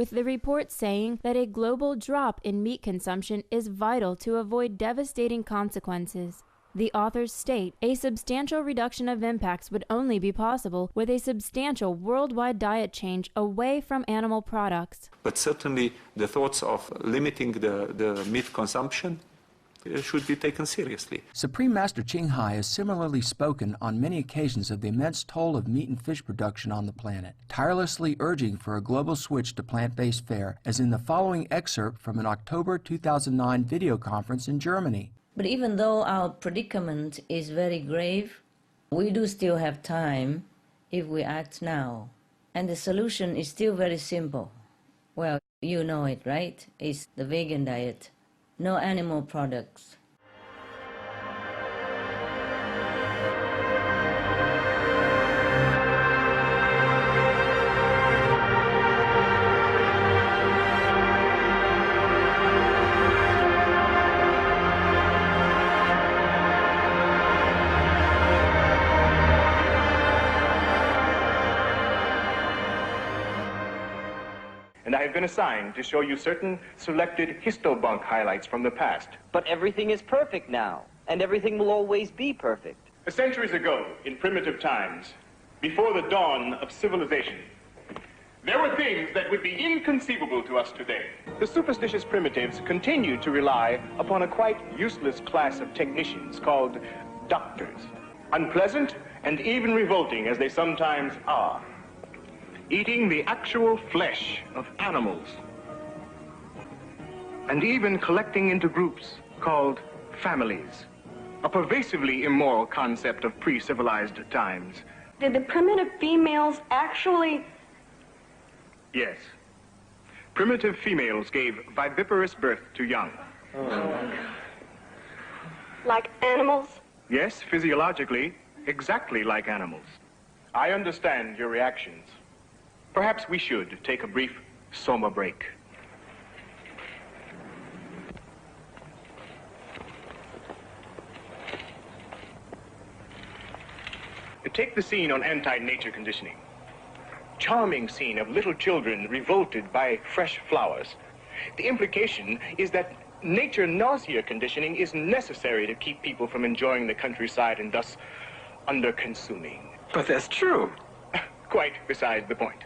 with the report saying that a global drop in meat consumption is vital to avoid devastating consequences. The authors state a substantial reduction of impacts would only be possible with a substantial worldwide diet change away from animal products. But certainly the thoughts of limiting the meat consumption should be taken seriously. Supreme Master Ching Hai has similarly spoken on many occasions of the immense toll of meat and fish production on the planet, tirelessly urging for a global switch to plant-based fare, as in the following excerpt from an October 2009 video conference in Germany. But even though our predicament is very grave, we do still have time if we act now. And the solution is still very simple. Well, you know it, right? It's the vegan diet. No animal products. And I have been assigned to show you certain selected histobunk highlights from the past. But everything is perfect now, and everything will always be perfect. Centuries ago, in primitive times, before the dawn of civilization, there were things that would be inconceivable to us today. The superstitious primitives continued to rely upon a quite useless class of technicians called doctors. Unpleasant and even revolting as they sometimes are. Eating the actual flesh of animals, and even collecting into groups called families, a pervasively immoral concept of pre-civilized times. Did the primitive females actually? Yes. Primitive females gave viviparous birth to young. Like animals? Yes, physiologically, exactly like animals. I understand your reactions. Perhaps we should take a brief soma break. Take the scene on anti-nature conditioning. Charming scene of little children revolted by fresh flowers. The implication is that nature nausea conditioning is necessary to keep people from enjoying the countryside and thus under-consuming. But that's true. Quite besides the point.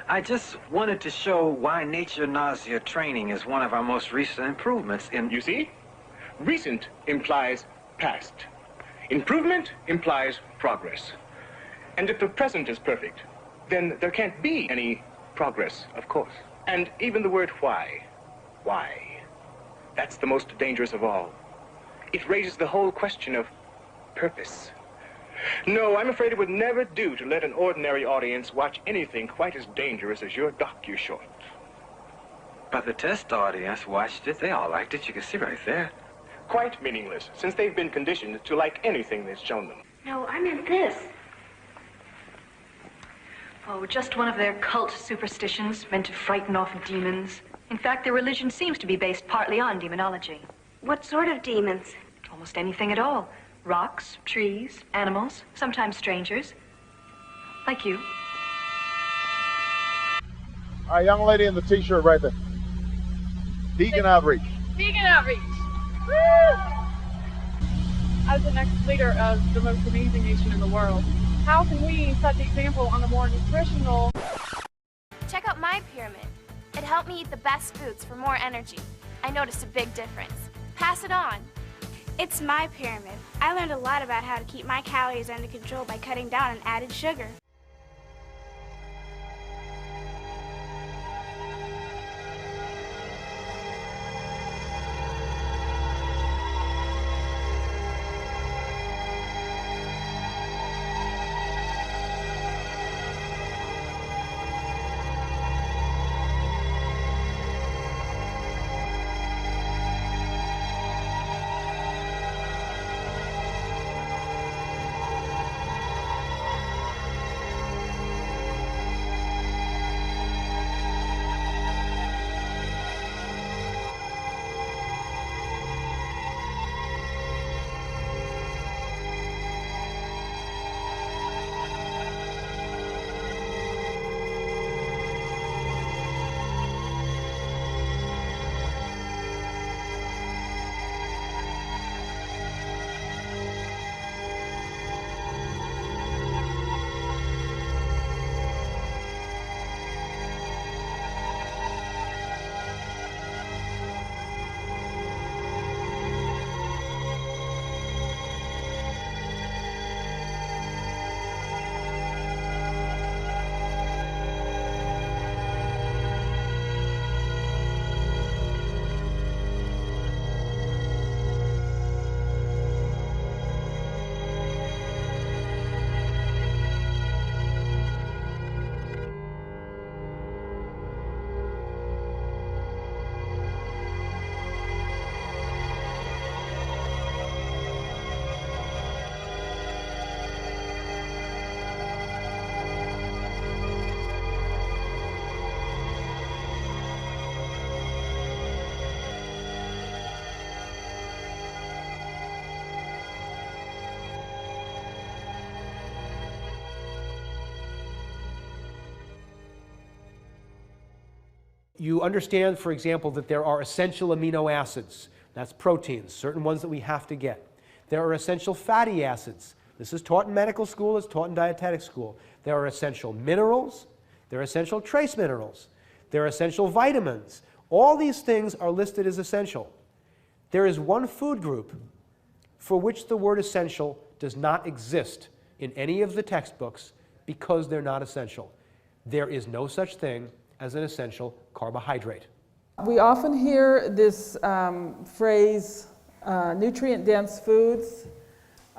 I just wanted to show why nature nausea training is one of our most recent improvements in... You see? Recent implies past. Improvement implies progress. And if the present is perfect, then there can't be any progress, of course. And even the word why, that's the most dangerous of all. It raises the whole question of purpose. No, I'm afraid it would never do to let an ordinary audience watch anything quite as dangerous as your docu-short. But the test audience watched it. They all liked it. You can see right there. Quite meaningless, since they've been conditioned to like anything that's shown them. No, I meant this. Oh, just one of their cult superstitions meant to frighten off demons. In fact, their religion seems to be based partly on demonology. What sort of demons? Almost anything at all. Rocks, trees, animals, sometimes strangers. Like you. All right, young lady in the t-shirt right there. Vegan outreach. Vegan outreach. Woo! As the next leader of the most amazing nation in the world, how can we set the example on a more nutritional... Check out my pyramid. It helped me eat the best foods for more energy. I noticed a big difference. Pass it on. It's my pyramid. I learned a lot about how to keep my calories under control by cutting down on added sugar. You understand, for example, that there are essential amino acids. That's proteins, certain ones that we have to get. There are essential fatty acids. This is taught in medical school, it's taught in dietetic school. There are essential minerals, there are essential trace minerals, there are essential vitamins. All these things are listed as essential. There is one food group for which the word essential does not exist in any of the textbooks because they're not essential. There is no such thing as an essential carbohydrate. We often hear this phrase, nutrient-dense foods.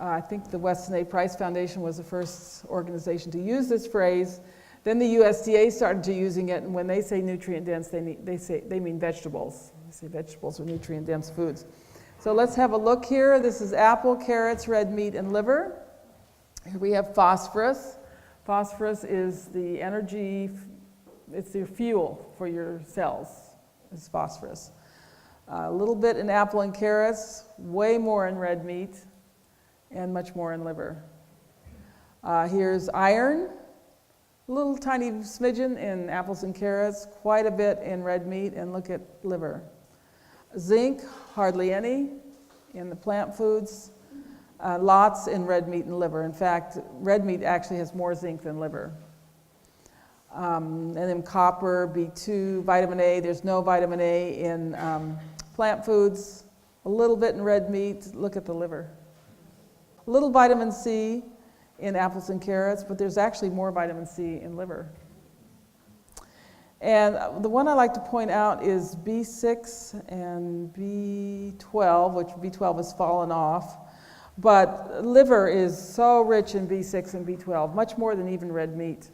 I think the Weston A. Price Foundation was the first organization to use this phrase. Then the USDA started to using it, and when they say nutrient-dense, they mean vegetables. They say vegetables are nutrient-dense foods. So let's have a look here. This is apple, carrots, red meat, and liver. Here we have phosphorus. Phosphorus is the energy, it's your fuel for your cells, is phosphorus. A little bit in apple and carrots, way more in red meat, and much more in liver. Here's iron, a little tiny smidgen in apples and carrots, quite a bit in red meat, and look at liver. Zinc, hardly any in the plant foods, lots in red meat and liver. In fact, red meat actually has more zinc than liver. And then copper, B2, vitamin A, there's no vitamin A in plant foods, a little bit in red meat, look at the liver. A little vitamin C in apples and carrots, but there's actually more vitamin C in liver. And the one I like to point out is B6 and B12, which B12 has fallen off. But liver is so rich in B6 and B12, much more than even red meat.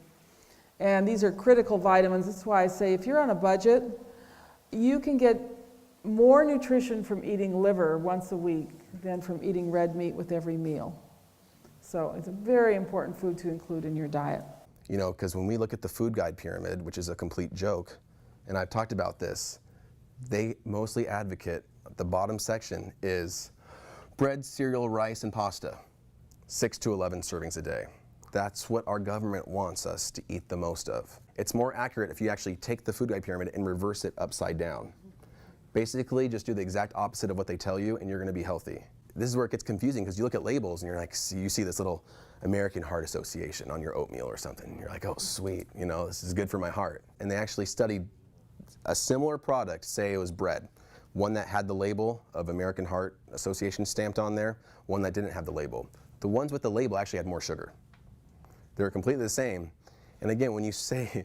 And these are critical vitamins. That's why I say if you're on a budget, you can get more nutrition from eating liver once a week than from eating red meat with every meal. So it's a very important food to include in your diet. You know, because when we look at the food guide pyramid, which is a complete joke, and I've talked about this, they mostly advocate, the bottom section is bread, cereal, rice, and pasta, 6 to 11 servings a day. That's what our government wants us to eat the most of. It's more accurate if you actually take the food guide pyramid and reverse it upside down. Basically, just do the exact opposite of what they tell you and you're gonna be healthy. This is where it gets confusing because you look at labels and you're like, you see this little American Heart Association on your oatmeal or something. And you're like, oh, sweet, you know, this is good for my heart. And they actually studied a similar product, say it was bread, one that had the label of American Heart Association stamped on there, one that didn't have the label. The ones with the label actually had more sugar. They were completely the same. And again, when you say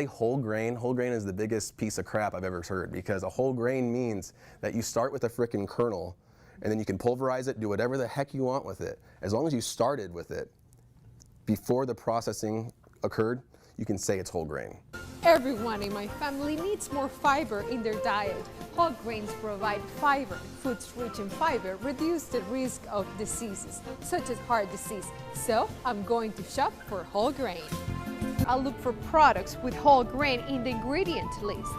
whole grain is the biggest piece of crap I've ever heard, because a whole grain means that you start with a frickin' kernel and then you can pulverize it, do whatever the heck you want with it. As long as you started with it before the processing occurred, you can say it's whole grain. Everyone in my family needs more fiber in their diet. Whole grains provide fiber. Foods rich in fiber reduce the risk of diseases, such as heart disease. So I'm going to shop for whole grain. I'll look for products with whole grain in the ingredient list.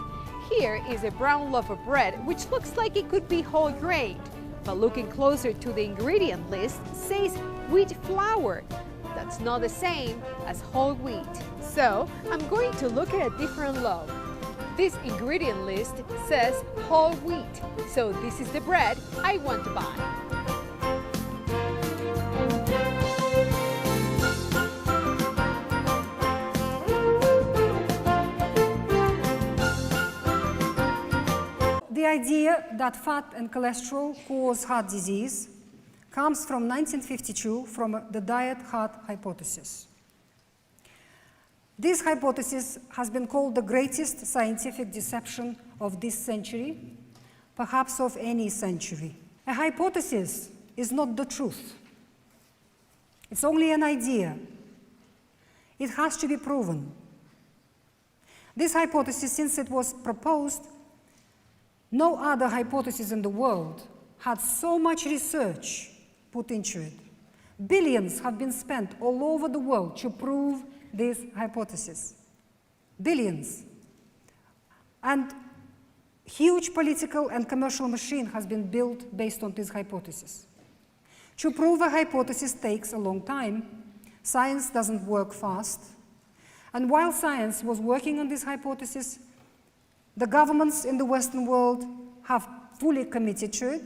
Here is a brown loaf of bread, which looks like it could be whole grain. But looking closer to the ingredient list, says wheat flour. That's not the same as whole wheat. So I'm going to look at a different loaf. This ingredient list says whole wheat, so this is the bread I want to buy. The idea that fat and cholesterol cause heart disease comes from 1952 from the diet heart hypothesis. This hypothesis has been called the greatest scientific deception of this century, perhaps of any century. A hypothesis is not the truth. It's only an idea. It has to be proven. This hypothesis, since it was proposed, no other hypothesis in the world had so much research put into it. Billions have been spent all over the world to prove this hypothesis. Billions. And huge political and commercial machine has been built based on this hypothesis. To prove a hypothesis takes a long time. Science doesn't work fast. And while science was working on this hypothesis, The governments in the Western world have fully committed to it.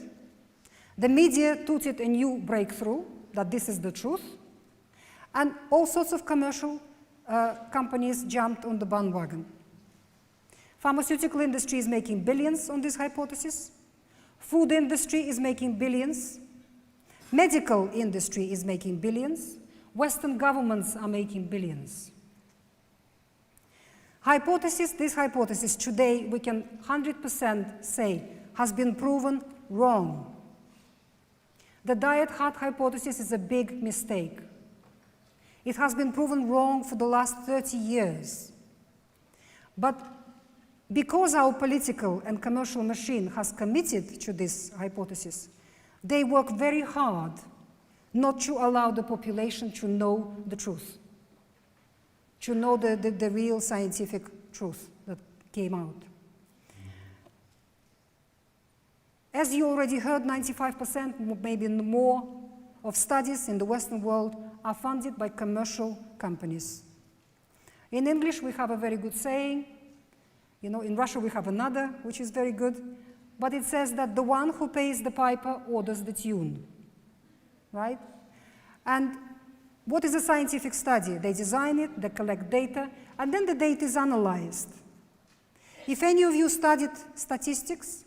The media touted a new breakthrough, that this is the truth. And all sorts of commercial companies jumped on the bandwagon. Pharmaceutical industry is making billions on this hypothesis. Food industry is making billions. Medical industry is making billions. Western governments are making billions. This hypothesis today we can 100% say has been proven wrong. The diet hut hypothesis is a big mistake. It has been proven wrong for the last 30 years. But because our political and commercial machine has committed to this hypothesis, they work very hard not to allow the population to know the truth, to know the real scientific truth that came out. As you already heard, 95%, maybe more, of studies in the Western world are funded by commercial companies. In English, we have a very good saying. In Russia, we have another, which is very good. But it says that the one who pays the piper orders the tune, right? And what is a scientific study? They design it, they collect data, and then the data is analyzed. If any of you studied statistics,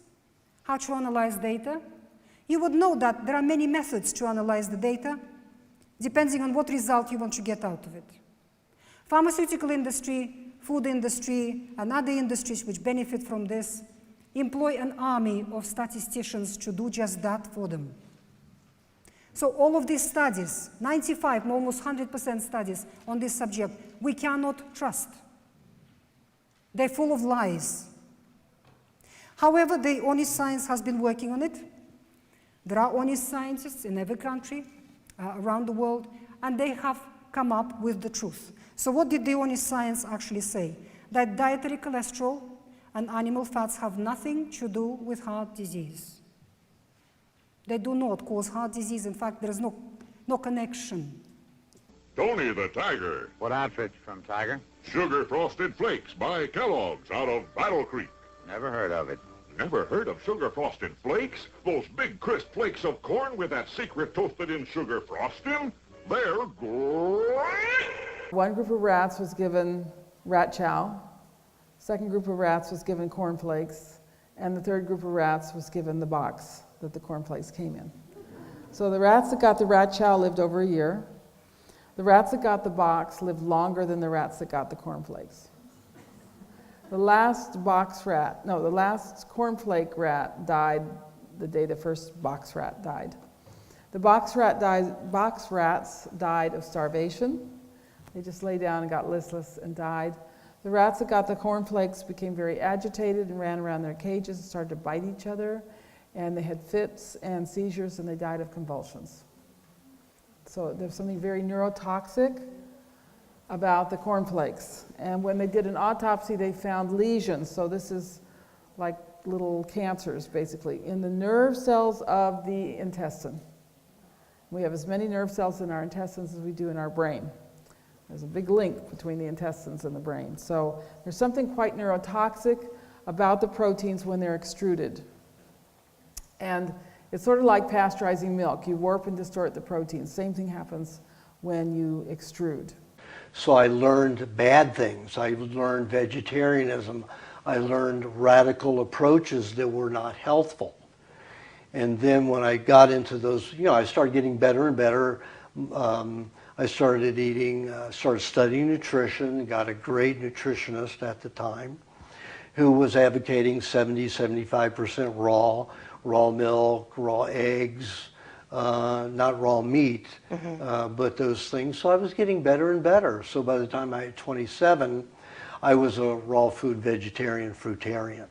how to analyze data, you would know that there are many methods to analyze the data, depending on what result you want to get out of it. Pharmaceutical industry, food industry, and other industries which benefit from this employ an army of statisticians to do just that for them. So all of these studies, 95, almost 100% studies on this subject, we cannot trust. They're full of lies. However, the honest science has been working on it. There are honest scientists in every country around the world, and they have come up with the truth. So what did the honest science actually say? That dietary cholesterol and animal fats have nothing to do with heart disease. They do not cause heart disease. In fact, there is no connection. Tony the Tiger. What outfit from Tiger? Sugar Frosted Flakes by Kellogg's out of Battle Creek. Never heard of it. Never heard of Sugar Frosted Flakes? Those big crisp flakes of corn with that secret toasted-in sugar frosting? They're great! One group of rats was given rat chow. Second group of rats was given cornflakes. And the third group of rats was given the box that the cornflakes came in. So the rats that got the rat chow lived over a year. The rats that got the box lived longer than the rats that got the cornflakes. The last cornflake rat died the day the first box rat died. The box rats died of starvation. They just lay down and got listless and died. The rats that got the cornflakes became very agitated and ran around their cages and started to bite each other. And they had fits and seizures, and they died of convulsions. So there's something very neurotoxic about the cornflakes. And when they did an autopsy, they found lesions. So this is like little cancers, basically, in the nerve cells of the intestine. We have as many nerve cells in our intestines as we do in our brain. There's a big link between the intestines and the brain. So there's something quite neurotoxic about the proteins when they're extruded. And it's sort of like pasteurizing milk. You warp and distort the proteins. Same thing happens when you extrude. So I learned bad things. I learned vegetarianism. I learned radical approaches that were not healthful. And then when I got into those, I started getting better and better. I started started studying nutrition, got a great nutritionist at the time who was advocating 70-75% raw milk, raw eggs, not raw meat, but those things. So I was getting better and better. So by the time I was 27, I was a raw food vegetarian, fruitarian.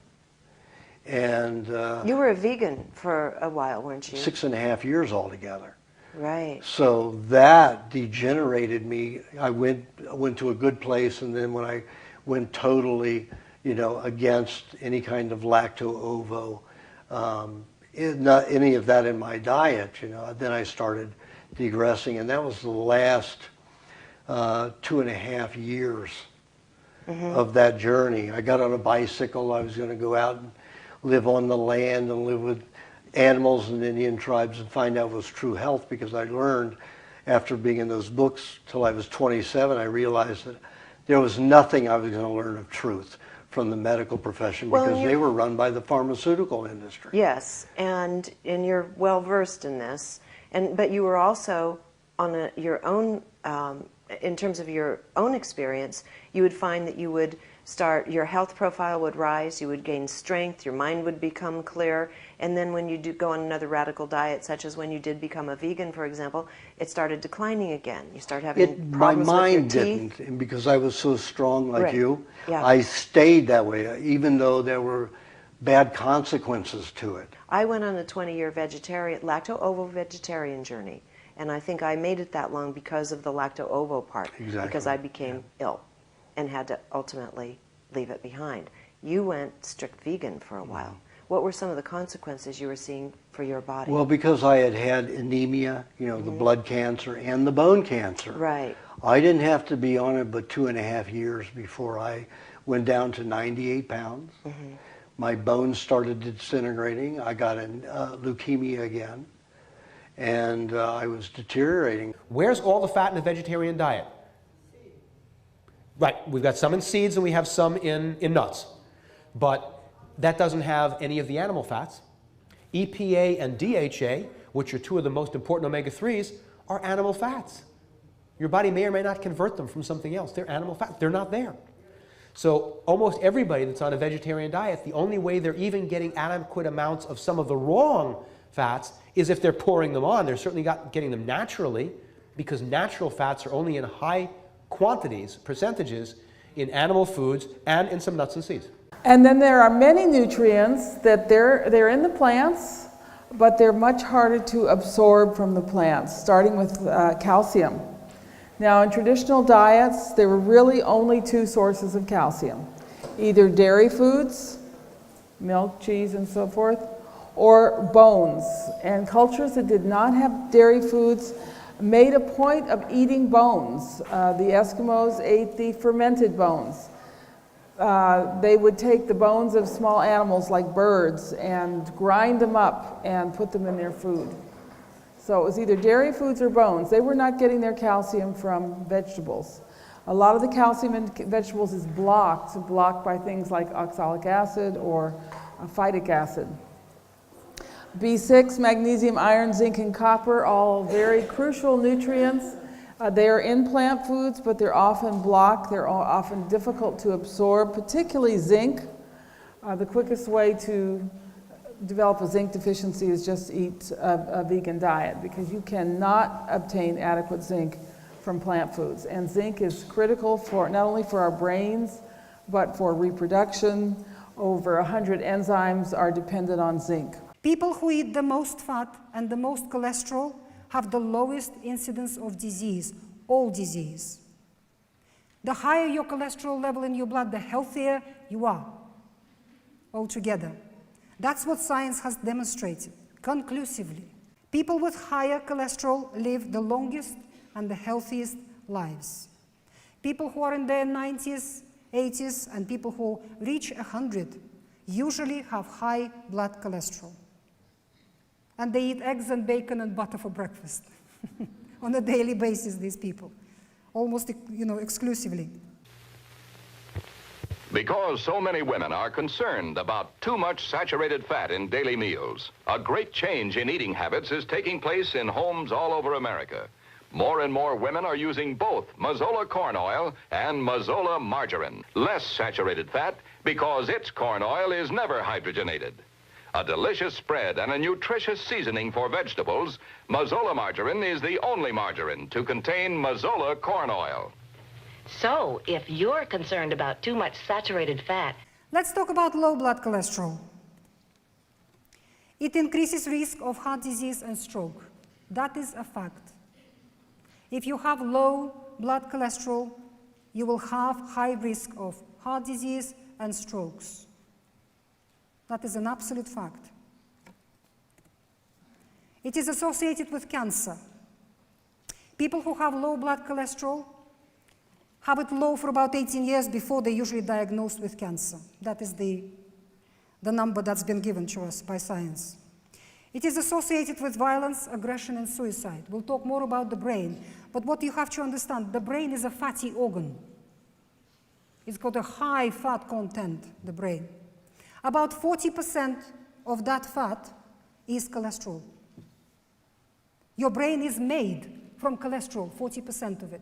And you were a vegan for a while, weren't you? 6.5 years altogether. Right. So that degenerated me. I went to a good place, and then when I went totally, against any kind of lacto-ovo, not any of that in my diet, then I started degressing, and that was the last 2.5 years of that journey. I got on a bicycle. I was going to go out and live on the land and live with animals and Indian tribes and find out what's true health, because I learned after being in those books till I was 27, I realized that there was nothing I was going to learn of truth from the medical profession, because they were run by the pharmaceutical industry. Yes, and you're well versed in this, but you were also on your own, in terms of your own experience, you would find that you would start, your health profile would rise, you would gain strength, your mind would become clear, and then when you do go on another radical diet, such as when you did become a vegan, for example, it started declining again. You started having problems my mind with your teeth. didn't, and because I was so strong like Right. you, Yeah. I stayed that way, even though there were bad consequences to it. I went on a 20-year lacto-ovo vegetarian journey, and I think I made it that long because of the lacto-ovo part, Exactly. because I became ill and had to ultimately leave it behind. You went strict vegan for a while. What were some of the consequences you were seeing for your body? Well, because I had had anemia, you know, the blood cancer and the bone cancer. Right. I didn't have to be on it but 2.5 years before I went down to 98 pounds. My bones started disintegrating. I got leukemia again, and I was deteriorating. Where's all the fat in a vegetarian diet? Right, we've got some in seeds and we have some in nuts. But that doesn't have any of the animal fats. EPA and DHA, which are two of the most important omega-3s, are animal fats. Your body may or may not convert them from something else. They're animal fats. They're not there. So almost everybody that's on a vegetarian diet, the only way they're even getting adequate amounts of some of the wrong fats is if they're pouring them on. They're certainly not getting them naturally, because natural fats are only in high quantities, percentages, in animal foods and in some nuts and seeds. And then there are many nutrients that they're in the plants, but they're much harder to absorb from the plants, starting with calcium. Now, in traditional diets, there were really only two sources of calcium, either dairy foods, milk, cheese, and so forth, or bones. And cultures that did not have dairy foods made a point of eating bones. The Eskimos ate the fermented bones. They would take the bones of small animals like birds and grind them up and put them in their food. So it was either dairy foods or bones. They were not getting their calcium from vegetables. A lot of the calcium in vegetables is blocked by things like oxalic acid or phytic acid. B6, magnesium, iron, zinc, and copper, all very crucial nutrients. They are in plant foods, but they're often blocked. They're often difficult to absorb, particularly zinc. The quickest way to develop a zinc deficiency is just eat a vegan diet, because you cannot obtain adequate zinc from plant foods. And zinc is critical for not only for our brains, but for reproduction. Over 100 enzymes are dependent on zinc. People who eat the most fat and the most cholesterol have the lowest incidence of disease, all disease. The higher your cholesterol level in your blood, the healthier you are altogether. That's what science has demonstrated conclusively. People with higher cholesterol live the longest and the healthiest lives. People who are in their 90s, 80s, and people who reach 100 usually have high blood cholesterol. And they eat eggs and bacon and butter for breakfast on a daily basis, these people, almost, exclusively. Because so many women are concerned about too much saturated fat in daily meals, a great change in eating habits is taking place in homes all over America. More and more women are using both Mazola corn oil and Mazola margarine. Less saturated fat because its corn oil is never hydrogenated. A delicious spread and a nutritious seasoning for vegetables, Mazola margarine is the only margarine to contain Mazola corn oil. So, if you're concerned about too much saturated fat... Let's talk about low blood cholesterol. It increases risk of heart disease and stroke. That is a fact. If you have low blood cholesterol, you will have high risk of heart disease and strokes. That is an absolute fact. It is associated with cancer. People who have low blood cholesterol have it low for about 18 years before they're usually diagnosed with cancer. That is the number that's been given to us by science. It is associated with violence, aggression, and suicide. We'll talk more about the brain, but what you have to understand, the brain is a fatty organ. It's got a high fat content, the brain. About 40% of that fat is cholesterol. Your brain is made from cholesterol, 40% of it.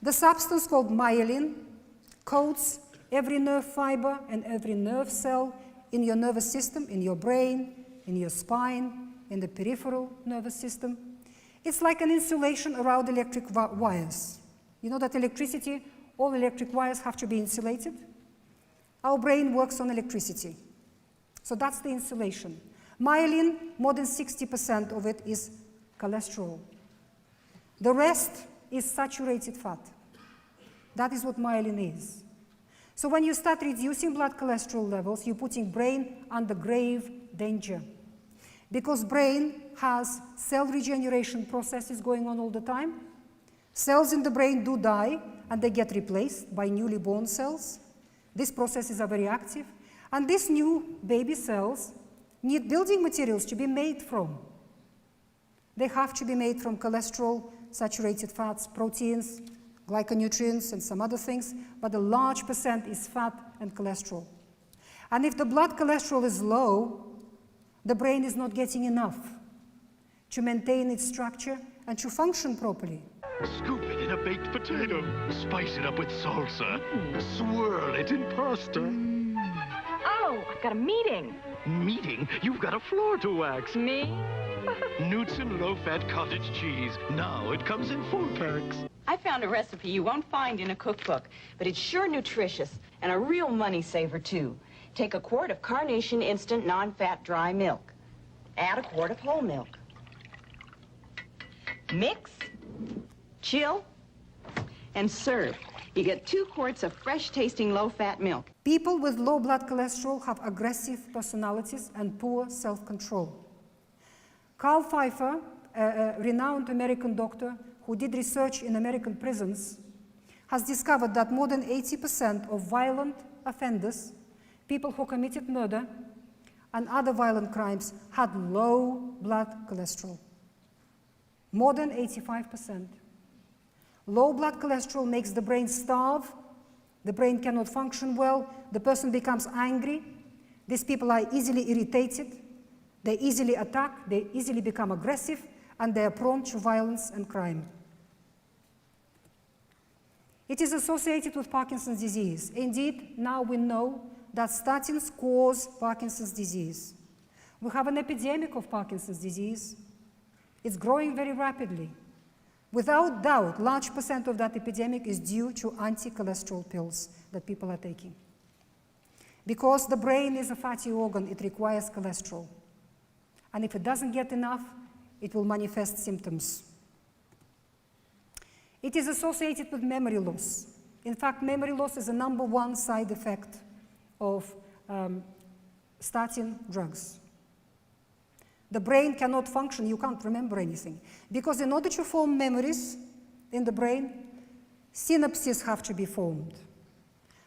The substance called myelin coats every nerve fiber and every nerve cell in your nervous system, in your brain, in your spine, in the peripheral nervous system. It's like an insulation around electric wires. You know that electricity, all electric wires have to be insulated? Our brain works on electricity. So that's the insulation. Myelin, more than 60% of it is cholesterol. The rest is saturated fat. That is what myelin is. So when you start reducing blood cholesterol levels, you're putting brain under grave danger. Because brain has cell regeneration processes going on all the time. Cells in the brain do die, and they get replaced by newly born cells. These processes are very active. And these new baby cells need building materials to be made from. They have to be made from cholesterol, saturated fats, proteins, glyconutrients, and some other things, but a large percent is fat and cholesterol. And if the blood cholesterol is low, the brain is not getting enough to maintain its structure and to function properly. Scoop it in a baked potato. Spice it up with salsa. Swirl it in pasta. Oh, I've got a meeting. Meeting? You've got a floor to wax. Me? Knudsen low-fat cottage cheese. Now it comes in 4 packs. I found a recipe you won't find in a cookbook, but it's sure nutritious and a real money saver, too. Take a quart of Carnation Instant Non-Fat Dry Milk. Add a quart of whole milk. Mix, chill, and serve. You get 2 quarts of fresh-tasting low-fat milk. People with low blood cholesterol have aggressive personalities and poor self-control. Carl Pfeiffer, a renowned American doctor who did research in American prisons, has discovered that more than 80% of violent offenders, people who committed murder and other violent crimes, had low blood cholesterol. More than 85%. Low blood cholesterol makes the brain starve, the brain cannot function well, the person becomes angry, these people are easily irritated, they easily attack, they easily become aggressive, and they are prone to violence and crime. It is associated with Parkinson's disease. Indeed, now we know that statins cause Parkinson's disease. We have an epidemic of Parkinson's disease. It's growing very rapidly. Without doubt, large percent of that epidemic is due to anti-cholesterol pills that people are taking. Because the brain is a fatty organ, it requires cholesterol. And if it doesn't get enough, it will manifest symptoms. It is associated with memory loss. In fact, memory loss is the #1 side effect of statin drugs. The brain cannot function, you can't remember anything. Because in order to form memories in the brain, synapses have to be formed.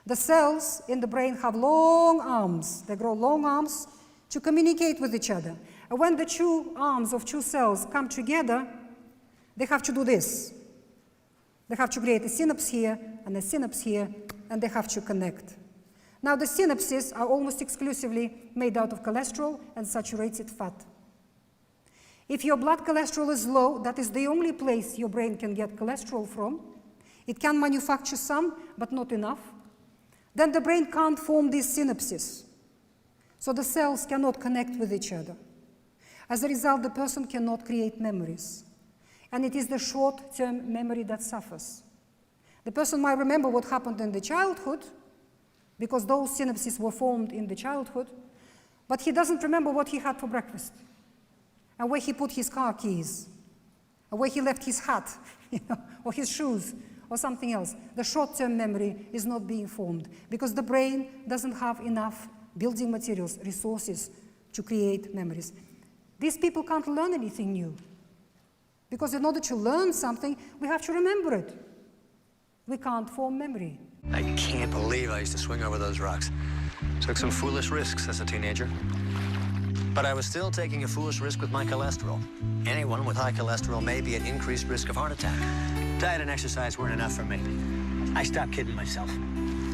The cells in the brain have long arms. They grow long arms to communicate with each other. And when the 2 arms of 2 cells come together, they have to do this. They have to create a synapse here and a synapse here, and they have to connect. Now, the synapses are almost exclusively made out of cholesterol and saturated fat. If your blood cholesterol is low, that is the only place your brain can get cholesterol from. It can manufacture some, but not enough. Then the brain can't form these synapses. So the cells cannot connect with each other. As a result, the person cannot create memories. And it is the short-term memory that suffers. The person might remember what happened in the childhood, because those synapses were formed in the childhood, but he doesn't remember what he had for breakfast, and where he put his car keys, or where he left his hat, or his shoes, or something else. The short-term memory is not being formed, because the brain doesn't have enough building materials, resources, to create memories. These people can't learn anything new, because in order to learn something, we have to remember it. we can't form memory. I can't believe I used to swing over those rocks. Took some foolish risks as a teenager. But I was still taking a foolish risk with my cholesterol. Anyone with high cholesterol may be at increased risk of heart attack. Diet and exercise weren't enough for me. I stopped kidding myself.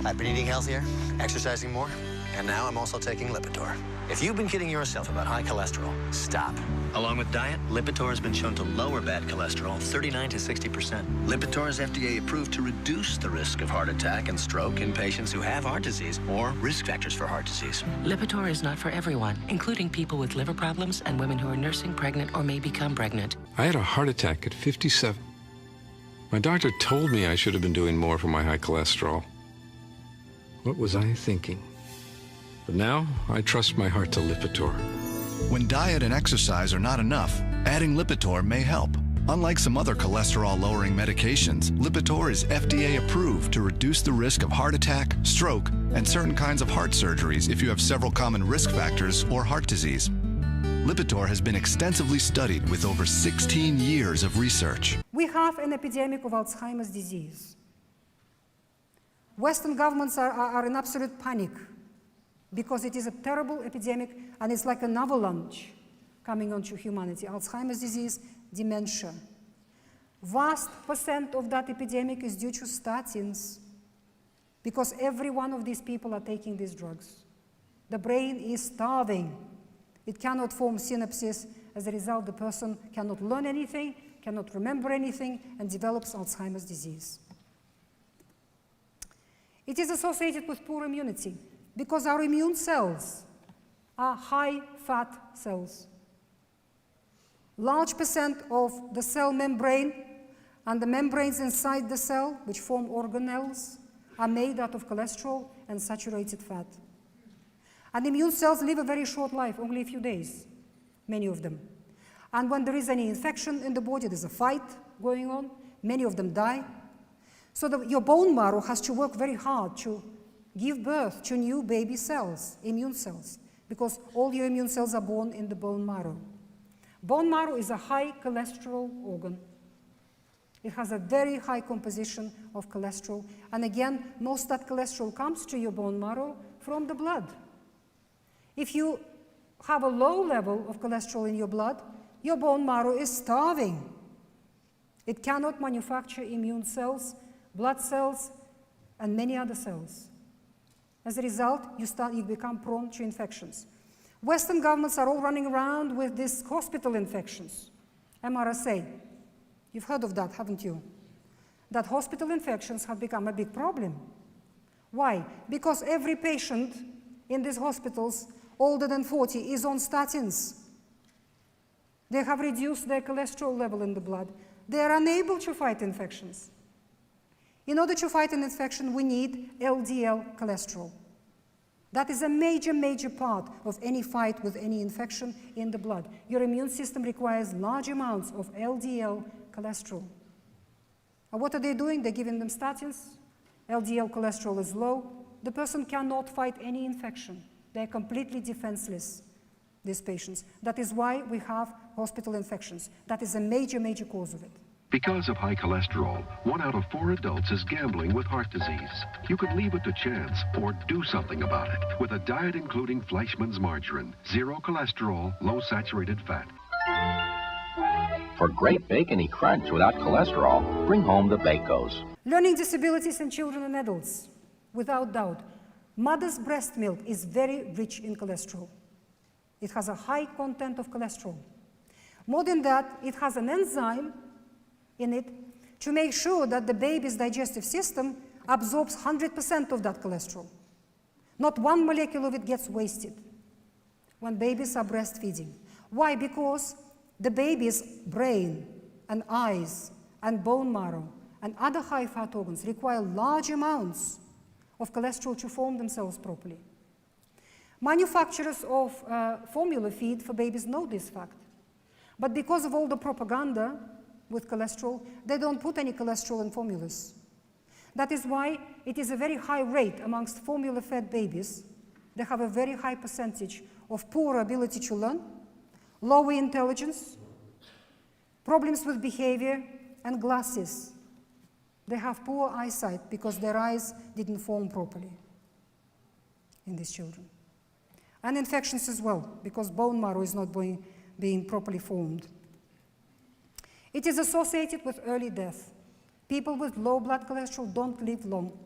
I've been eating healthier, exercising more, and now I'm also taking Lipitor. If you've been kidding yourself about high cholesterol, stop. Along with diet, Lipitor has been shown to lower bad cholesterol 39 to 60%. Lipitor is FDA approved to reduce the risk of heart attack and stroke in patients who have heart disease or risk factors for heart disease. Lipitor is not for everyone, including people with liver problems and women who are nursing, pregnant, or may become pregnant. I had a heart attack at 57. My doctor told me I should have been doing more for my high cholesterol. What was I thinking? But now, I trust my heart to Lipitor. When diet and exercise are not enough, adding Lipitor may help. Unlike some other cholesterol-lowering medications, Lipitor is FDA approved to reduce the risk of heart attack, stroke, and certain kinds of heart surgeries if you have several common risk factors or heart disease. Lipitor has been extensively studied with over 16 years of research. We have an epidemic of Alzheimer's disease. Western governments are in absolute panic because it is a terrible epidemic and it's like an avalanche coming onto humanity. Alzheimer's disease, dementia. Vast percent of that epidemic is due to statins because every one of these people are taking these drugs. The brain is starving. It cannot form synapses. As a result, the person cannot learn anything, cannot remember anything, and develops Alzheimer's disease. It is associated with poor immunity because our immune cells are high-fat cells. Large percent of the cell membrane and the membranes inside the cell, which form organelles, are made out of cholesterol and saturated fat. And immune cells live a very short life, only a few days, many of them. And when there is any infection in the body, there's a fight going on, many of them die. So your bone marrow has to work very hard to give birth to new baby cells, immune cells, because all your immune cells are born in the bone marrow. Bone marrow is a high cholesterol organ. It has a very high composition of cholesterol. And again, most of that cholesterol comes to your bone marrow from the blood. If you have a low level of cholesterol in your blood, your bone marrow is starving. It cannot manufacture immune cells, blood cells, and many other cells. As a result, you become prone to infections. Western governments are all running around with these hospital infections, MRSA. You've heard of that, haven't you? That hospital infections have become a big problem. Why? Because every patient in these hospitals older than 40 is on statins. They have reduced their cholesterol level in the blood. They are unable to fight infections. In order to fight an infection, we need LDL cholesterol. That is a major, major part of any fight with any infection in the blood. Your immune system requires large amounts of LDL cholesterol. And what are they doing? They're giving them statins. LDL cholesterol is low. The person cannot fight any infection. They're completely defenseless, these patients. That is why we have hospital infections. That is a major, major cause of it. Because of high cholesterol, 1 out of 4 adults is gambling with heart disease. You could leave it to chance or do something about it with a diet including Fleischmann's margarine, 0 cholesterol, low saturated fat. For great bacony crunch without cholesterol, bring home the Bacos. Learning disabilities in children and adults, without doubt. Mother's breast milk is very rich in cholesterol. It has a high content of cholesterol. More than that, it has an enzyme in it to make sure that the baby's digestive system absorbs 100% of that cholesterol. Not one molecule of it gets wasted when babies are breastfeeding. Why? Because the baby's brain and eyes and bone marrow and other high-fat organs require large amounts of cholesterol to form themselves properly. Manufacturers of formula feed for babies know this fact. But because of all the propaganda with cholesterol, they don't put any cholesterol in formulas. That is why it is a very high rate amongst formula-fed babies. They have a very high percentage of poor ability to learn, lower intelligence, problems with behavior, and glasses. They have poor eyesight because their eyes didn't form properly in these children. And infections as well, because bone marrow is not being properly formed. It is associated with early death. People with low blood cholesterol don't live long.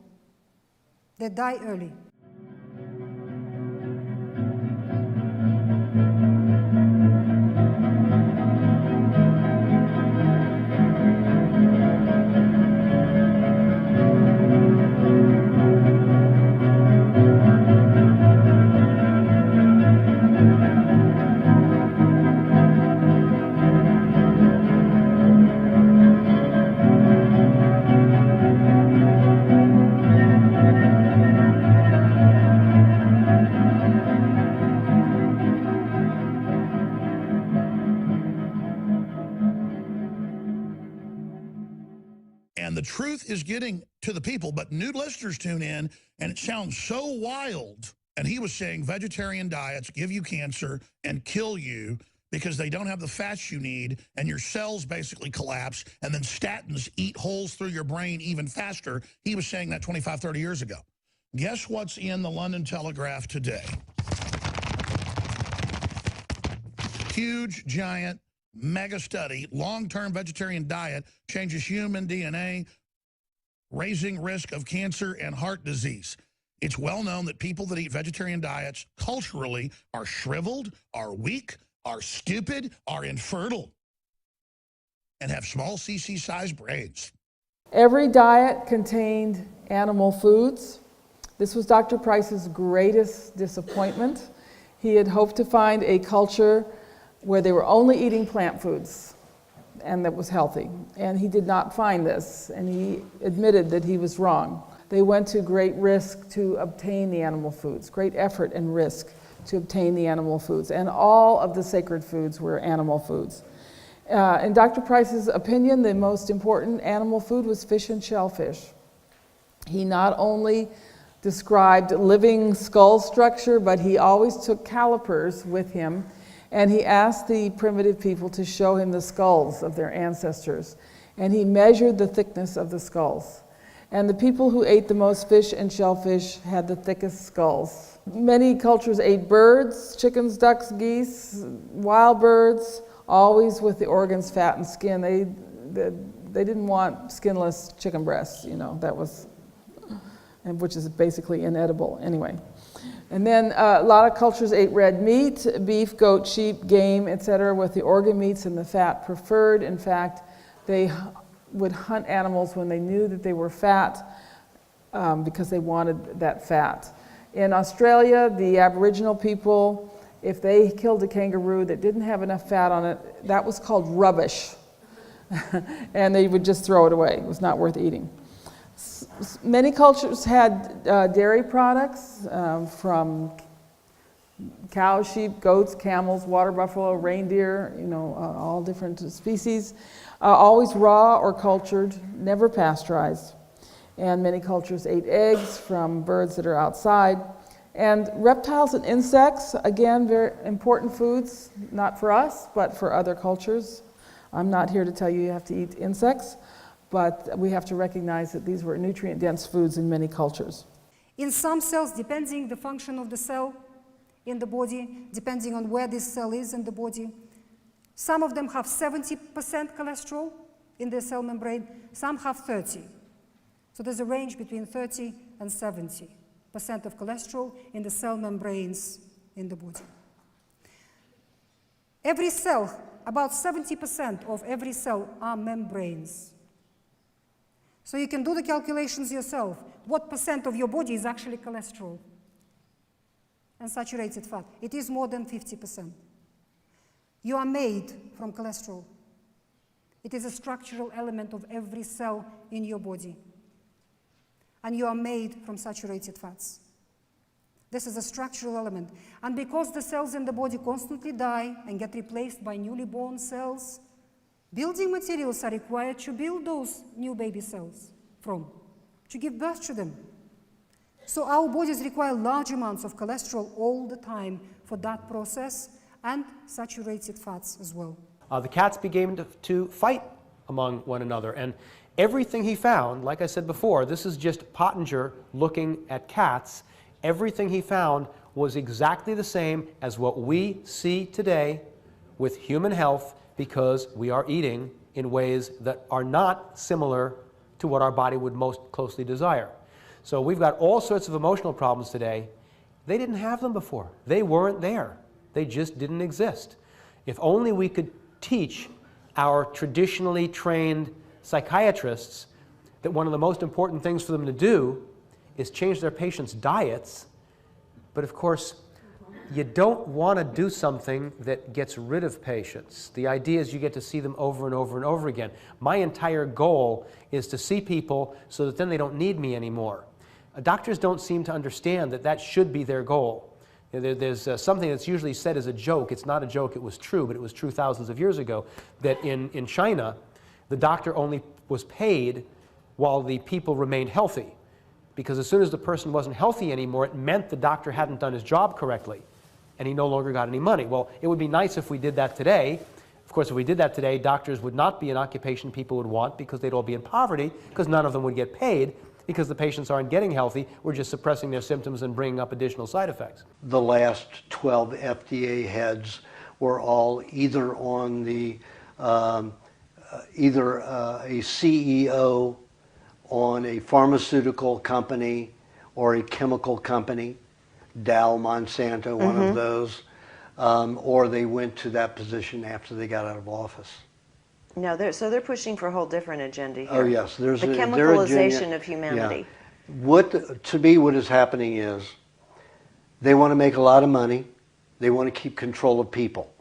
They die early. And the truth is getting to the people, but new listeners tune in, and it sounds so wild. And he was saying vegetarian diets give you cancer and kill you because they don't have the fats you need, and your cells basically collapse, and then statins eat holes through your brain even faster. He was saying that 25, 30 years ago. Guess what's in the London Telegraph today? Huge, giant, mega study, long-term vegetarian diet changes human DNA, raising risk of cancer and heart disease. It's well known that people that eat vegetarian diets culturally are shriveled, are weak, are stupid, are infertile, and have small cc-sized brains. Every diet contained animal foods. This was Dr. Price's greatest disappointment. He had hoped to find a culture where they were only eating plant foods and that was healthy. And he did not find this, and he admitted that he was wrong. They went to great risk to obtain the animal foods, great effort and risk to obtain the animal foods, and all of the sacred foods were animal foods. In Dr. Price's opinion, the most important animal food was fish and shellfish. He not only described living skull structure, but he always took calipers with him, and he asked the primitive people to show him the skulls of their ancestors, and he measured the thickness of the skulls. And the people who ate the most fish and shellfish had the thickest skulls. Many cultures ate birds, chickens, ducks, geese, wild birds, always with the organs, fat, and skin. They didn't want skinless chicken breasts, you know, that was, and which is basically inedible anyway. And then a lot of cultures ate red meat, beef, goat, sheep, game, etc., with the organ meats and the fat preferred. In fact, they would hunt animals when they knew that they were fat because they wanted that fat. In Australia, the Aboriginal people, if they killed a kangaroo that didn't have enough fat on it, that was called rubbish. And they would just throw it away. It was not worth eating. Many cultures had dairy products from cows, sheep, goats, camels, water buffalo, reindeer, you know, all different species. Always raw or cultured, never pasteurized. And many cultures ate eggs from birds that are outside. And reptiles and insects, again, very important foods, not for us, but for other cultures. I'm not here to tell you you have to eat insects, but we have to recognize that these were nutrient-dense foods in many cultures. In some cells, depending the function of the cell in the body, depending on where this cell is in the body, some of them have 70% cholesterol in their cell membrane, some have 30. So there's a range between 30 and 70% of cholesterol in the cell membranes in the body. Every cell, about 70% of every cell are membranes. So you can do the calculations yourself. What percent of your body is actually cholesterol and saturated fat? It is more than 50%. You are made from cholesterol. It is a structural element of every cell in your body. And you are made from saturated fats. This is a structural element. And because the cells in the body constantly die and get replaced by newly born cells, building materials are required to build those new baby cells from, to give birth to them. So our bodies require large amounts of cholesterol all the time for that process, and saturated fats as well. The cats began to fight among one another, and Everything he found, like I said before, this is just Pottinger looking at cats. Everything he found was exactly the same as what we see today with human health, because we are eating in ways that are not similar to what our body would most closely desire. So we've got all sorts of emotional problems today. They didn't have them before. They weren't there. They just didn't exist. If only we could teach our traditionally trained psychiatrists that one of the most important things for them to do is change their patients' diets. But of course, you don't want to do something that gets rid of patients. The idea is you get to see them over and over and over again. My entire goal is to see people so that then they don't need me anymore. Doctors don't seem to understand that that should be their goal. There's something that's usually said as a joke. It's not a joke, it was true, but it was true thousands of years ago, that in China, the doctor only was paid while the people remained healthy. Because as soon as the person wasn't healthy anymore, it meant the doctor hadn't done his job correctly, and he no longer got any money. Well, it would be nice if we did that today. Of course, if we did that today, doctors would not be an occupation people would want, because they'd all be in poverty, because none of them would get paid, because the patients aren't getting healthy. We're just suppressing their symptoms and bringing up additional side effects. The last 12 FDA heads were all either on the either a CEO on a pharmaceutical company or a chemical company, Dow, Monsanto, one of those, or they went to that position after they got out of office. No, so they're pushing for a whole different agenda here. Oh yes, there's the chemicalization of humanity. Yeah. To me, what is happening is they want to make a lot of money. They want to keep control of people.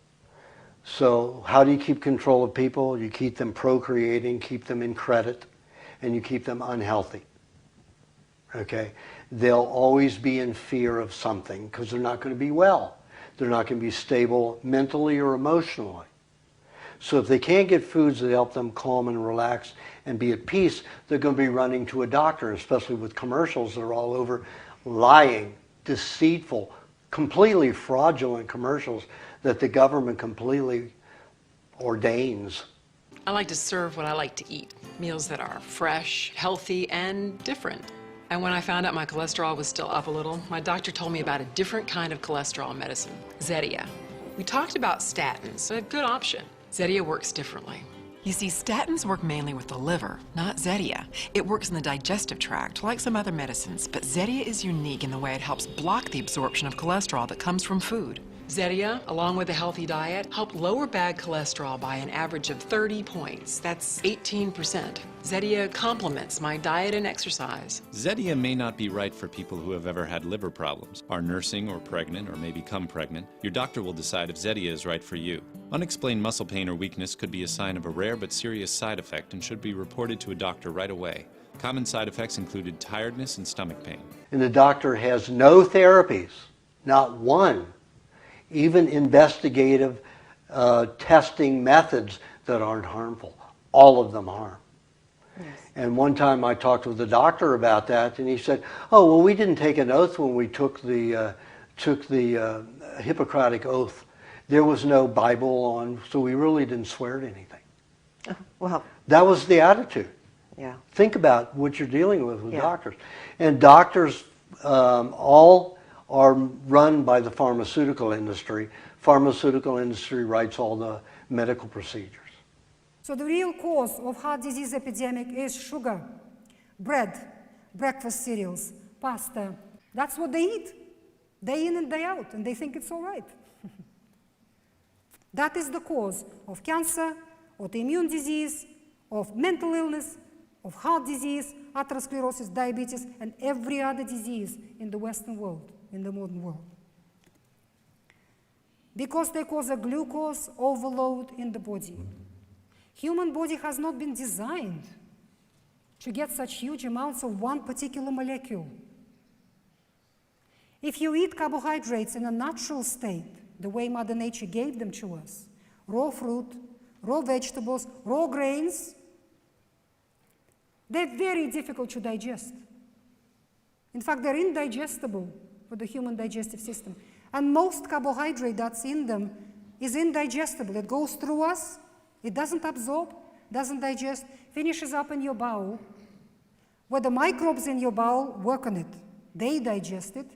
So how do you keep control of people? You keep them procreating, keep them in credit, and you keep them unhealthy. Okay? They'll always be in fear of something because they're not going to be well. They're not going to be stable mentally or emotionally. So if they can't get foods that help them calm and relax and be at peace, they're going to be running to a doctor, especially with commercials that are all over, lying, deceitful, completely fraudulent commercials that the government completely ordains. I like to serve what I like to eat, meals that are fresh, healthy, and different. And when I found out my cholesterol was still up a little, my doctor told me about a different kind of cholesterol medicine, Zetia. We talked about statins, a good option. Zetia works differently. You see, statins work mainly with the liver, not Zetia. It works in the digestive tract, like some other medicines, but Zetia is unique in the way it helps block the absorption of cholesterol that comes from food. Zetia, along with a healthy diet, help lower bad cholesterol by an average of 30 points. That's 18%. Zetia complements my diet and exercise. Zetia may not be right for people who have ever had liver problems, are nursing or pregnant, or may become pregnant. Your doctor will decide if Zetia is right for you. Unexplained muscle pain or weakness could be a sign of a rare but serious side effect and should be reported to a doctor right away. Common side effects included tiredness and stomach pain. And the doctor has no therapies, not one, even investigative testing methods that aren't harmful. All of them harm. Yes. And one time I talked with the doctor about that, and he said, "Oh, well, we didn't take an oath when we took the Hippocratic oath. There was no Bible on, so we really didn't swear to anything." Well, that was the attitude. Yeah. Think about what you're dealing with doctors. And doctors all are run by the pharmaceutical industry. Pharmaceutical industry writes all the medical procedures. So the real cause of heart disease epidemic is sugar, bread, breakfast cereals, pasta. That's what they eat, day in and day out, and they think it's all right. That is the cause of cancer, autoimmune disease, of mental illness, of heart disease, atherosclerosis, diabetes, and every other disease in the Western world, in the modern world. Because they cause a glucose overload in the body. Human body has not been designed to get such huge amounts of one particular molecule. If you eat carbohydrates in a natural state, the way Mother Nature gave them to us, raw fruit, raw vegetables, raw grains, they're very difficult to digest. In fact, they're indigestible for the human digestive system. And most carbohydrate that's in them is indigestible. It goes through us, it doesn't absorb, doesn't digest. finishes up in your bowel, where the microbes in your bowel work on it. They digest it,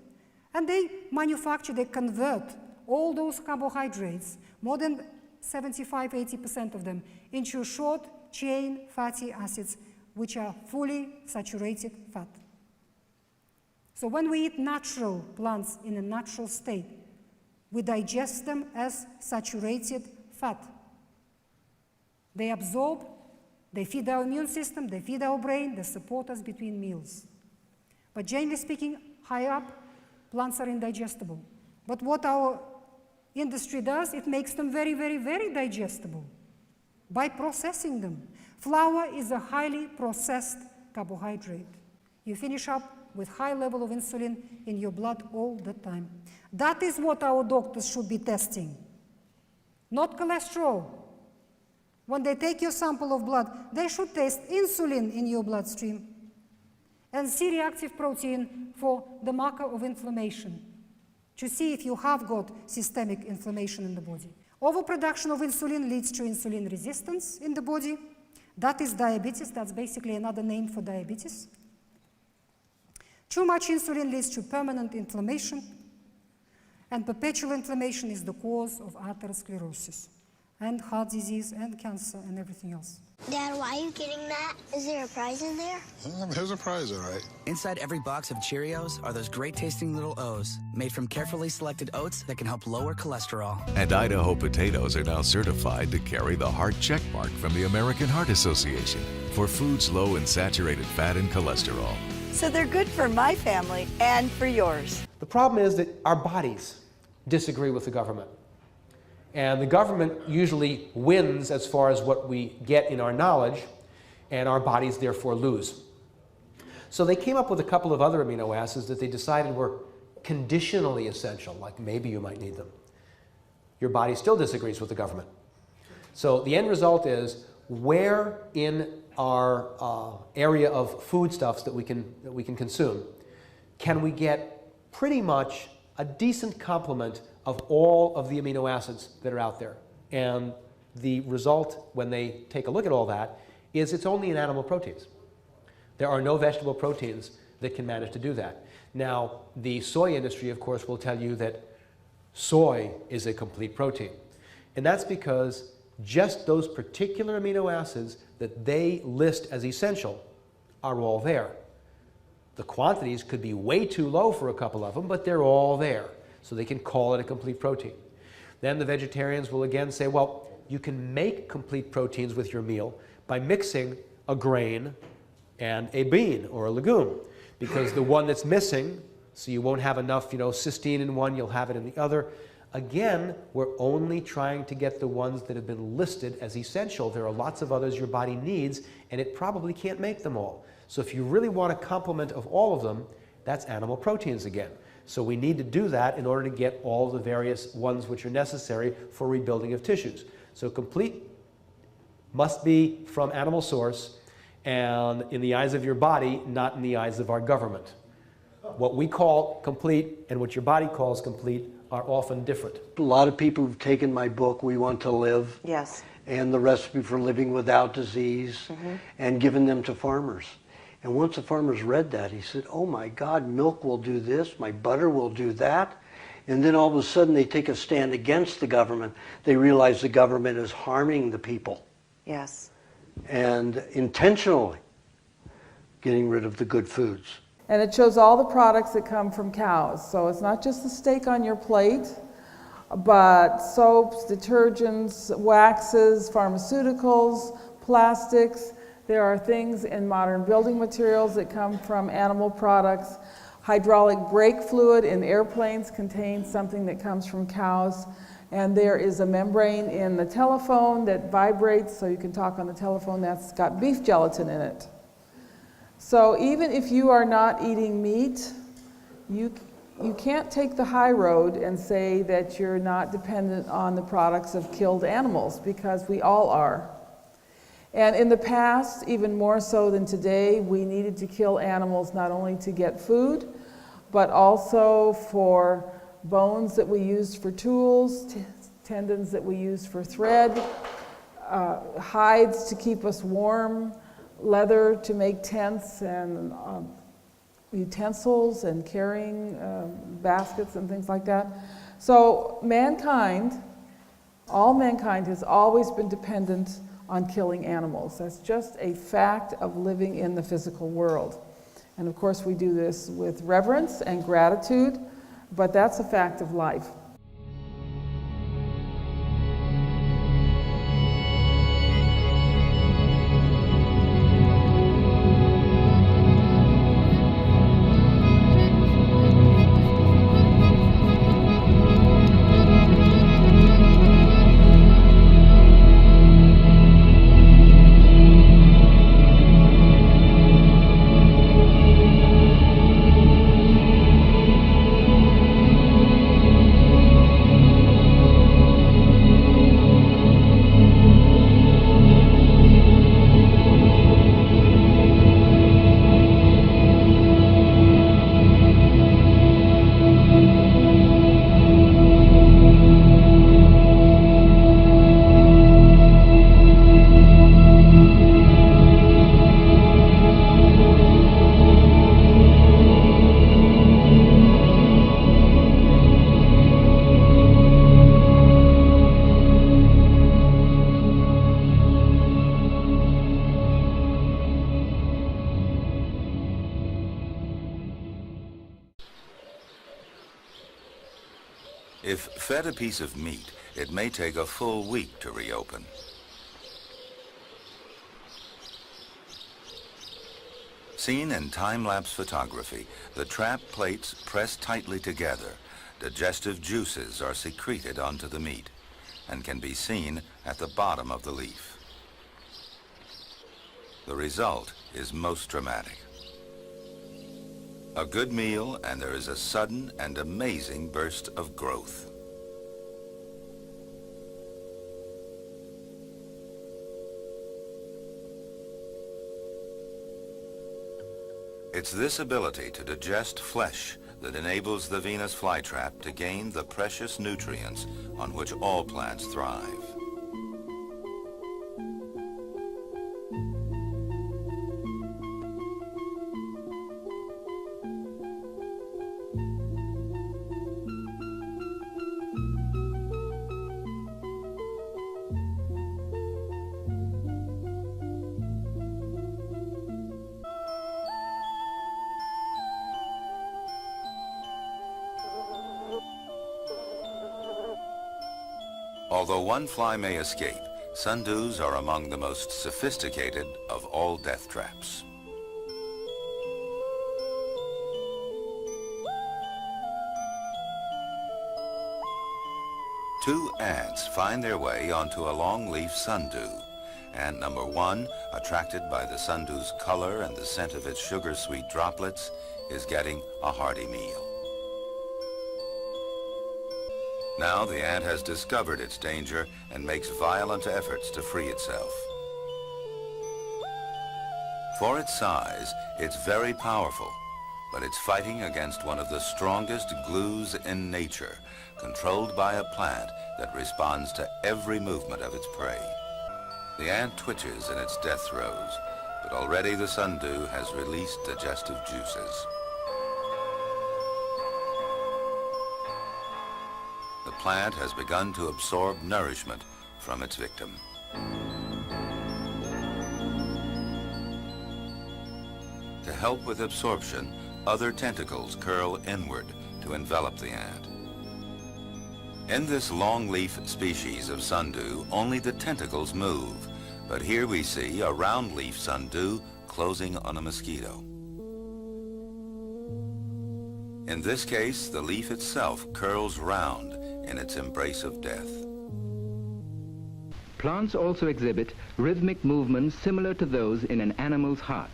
and they convert all those carbohydrates, more than 75–80% of them, into short-chain fatty acids, which are fully saturated fat. So when we eat natural plants in a natural state, we digest them as saturated fat. They absorb, they feed our immune system, they feed our brain, they support us between meals. But generally speaking, high up, plants are indigestible. But what our industry does, it makes them very, very, very digestible by processing them. Flour is a highly processed carbohydrate. You finish up with high level of insulin in your blood all the time. That is what our doctors should be testing, not cholesterol. When they take your sample of blood, they should test insulin in your bloodstream and C-reactive protein for the marker of inflammation, to see if you have got systemic inflammation in the body. Overproduction of insulin leads to insulin resistance in the body. That is diabetes. That's basically another name for diabetes. Too much insulin leads to permanent inflammation, and perpetual inflammation is the cause of atherosclerosis and heart disease and cancer and everything else. Dad, why are you getting that? Is there a prize in there? There's a prize, all right. Inside every box of Cheerios are those great-tasting little O's, made from carefully selected oats that can help lower cholesterol. And Idaho potatoes are now certified to carry the heart check mark from the American Heart Association for foods low in saturated fat and cholesterol. So they're good for my family and for yours. The problem is that our bodies disagree with the government. And the government usually wins as far as what we get in our knowledge, and our bodies therefore lose. So they came up with a couple of other amino acids that they decided were conditionally essential, like maybe you might need them. Your body still disagrees with the government. So the end result is, where in our area of foodstuffs that we can consume, can we get pretty much a decent complement of all of the amino acids that are out there? And the result, when they take a look at all that, is it's only in animal proteins. There are no vegetable proteins that can manage to do that. Now, the soy industry, of course, will tell you that soy is a complete protein. And that's because just those particular amino acids that they list as essential are all there. The quantities could be way too low for a couple of them, but they're all there. So they can call it a complete protein. Then the vegetarians will again say, well, you can make complete proteins with your meal by mixing a grain and a bean or a legume, because the one that's missing, so you won't have enough, cysteine in one, you'll have it in the other. Again, we're only trying to get the ones that have been listed as essential. There are lots of others your body needs, and it probably can't make them all. So if you really want a complement of all of them, that's animal proteins again. So we need to do that in order to get all the various ones which are necessary for rebuilding of tissues. So complete must be from animal source, and in the eyes of your body, not in the eyes of our government. What we call complete and what your body calls complete are often different. A lot of people who've taken my book, We Want to Live, Yes. and the recipe for living without disease, and given them to farmers. And once the farmers read that, he said, oh my God, milk will do this, my butter will do that. And then all of a sudden they take a stand against the government. They realize the government is harming the people. Yes. And intentionally getting rid of the good foods. And it shows all the products that come from cows. So it's not just the steak on your plate, but soaps, detergents, waxes, pharmaceuticals, plastics. There are things in modern building materials that come from animal products. Hydraulic brake fluid in airplanes contains something that comes from cows. And there is a membrane in the telephone that vibrates so you can talk on the telephone that's got beef gelatin in it. So even if you are not eating meat, you can't take the high road and say that you're not dependent on the products of killed animals, because we all are. And in the past, even more so than today, we needed to kill animals not only to get food, but also for bones that we used for tools, tendons that we used for thread, hides to keep us warm, leather to make tents and utensils and carrying baskets and things like that. So mankind, all mankind has always been dependent on killing animals. That's just a fact of living in the physical world. And of course we do this with reverence and gratitude, but that's a fact of life. If fed a piece of meat, it may take a full week to reopen. Seen in time-lapse photography, the trap plates press tightly together. Digestive juices are secreted onto the meat and can be seen at the bottom of the leaf. The result is most dramatic. A good meal, and there is a sudden and amazing burst of growth. It's this ability to digest flesh that enables the Venus flytrap to gain the precious nutrients on which all plants thrive. Although one fly may escape, sundews are among the most sophisticated of all death traps. Two ants find their way onto a longleaf sundew. Ant number one, attracted by the sundew's color and the scent of its sugar-sweet droplets, is getting a hearty meal. Now the ant has discovered its danger and makes violent efforts to free itself. For its size, it's very powerful, but it's fighting against one of the strongest glues in nature, controlled by a plant that responds to every movement of its prey. The ant twitches in its death throes, but already the sundew has released digestive juices. The plant has begun to absorb nourishment from its victim. To help with absorption, other tentacles curl inward to envelop the ant. In this longleaf species of sundew, only the tentacles move, but here we see a roundleaf sundew closing on a mosquito. In this case, the leaf itself curls round in its embrace of death. Plants also exhibit rhythmic movements similar to those in an animal's heart.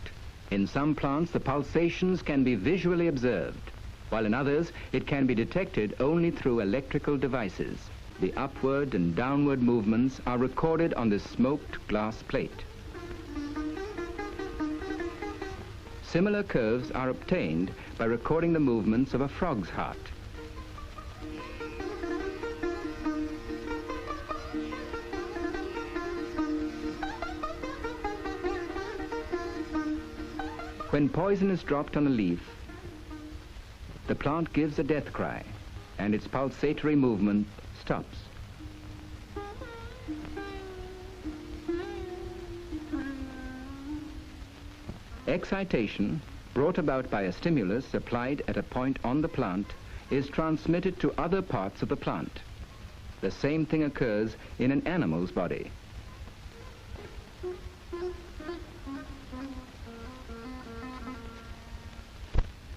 In some plants, the pulsations can be visually observed, while in others, it can be detected only through electrical devices. The upward and downward movements are recorded on the smoked glass plate. Similar curves are obtained by recording the movements of a frog's heart. When poison is dropped on a leaf, the plant gives a death cry, and its pulsatory movement stops. Excitation, brought about by a stimulus applied at a point on the plant, is transmitted to other parts of the plant. The same thing occurs in an animal's body.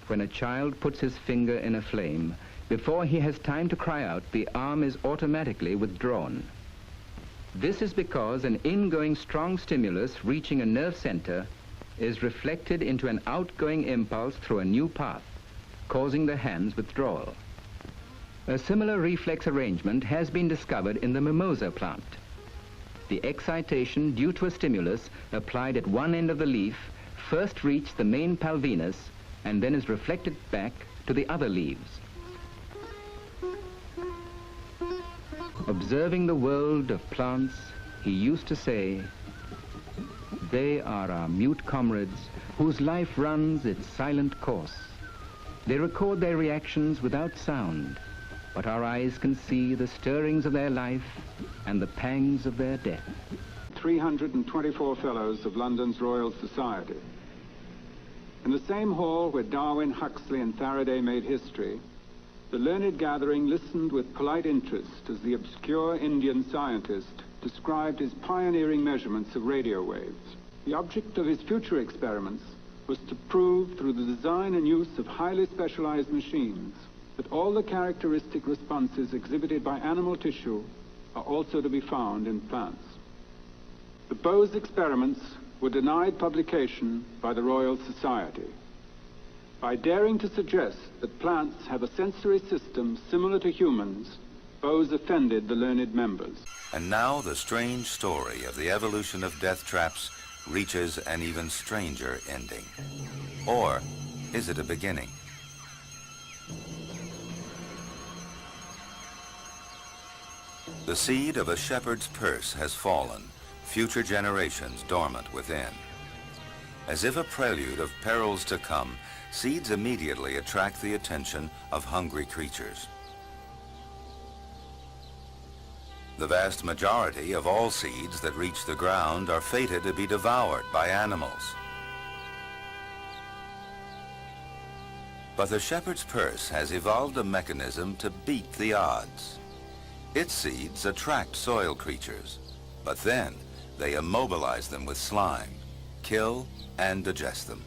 When a child puts his finger in a flame, before he has time to cry out, the arm is automatically withdrawn. This is because an ingoing strong stimulus reaching a nerve center is reflected into an outgoing impulse through a new path, causing the hand's withdrawal. A similar reflex arrangement has been discovered in the mimosa plant. The excitation due to a stimulus applied at one end of the leaf first reaches the main palvinus and then is reflected back to the other leaves. Observing the world of plants, he used to say, "They are our mute comrades whose life runs its silent course. They record their reactions without sound, but our eyes can see the stirrings of their life and the pangs of their death." 324 fellows of London's Royal Society. In the same hall where Darwin, Huxley, and Faraday made history, the learned gathering listened with polite interest as the obscure Indian scientist described his pioneering measurements of radio waves. The object of his future experiments was to prove through the design and use of highly specialized machines that all the characteristic responses exhibited by animal tissue are also to be found in plants. The Bose experiments were denied publication by the Royal Society. By daring to suggest that plants have a sensory system similar to humans, Bose offended the learned members. And now the strange story of the evolution of death traps reaches an even stranger ending. Or is it a beginning? The seed of a shepherd's purse has fallen, future generations dormant within. As if a prelude of perils to come, seeds immediately attract the attention of hungry creatures. The vast majority of all seeds that reach the ground are fated to be devoured by animals. But the shepherd's purse has evolved a mechanism to beat the odds. Its seeds attract soil creatures, but then they immobilize them with slime, kill and digest them.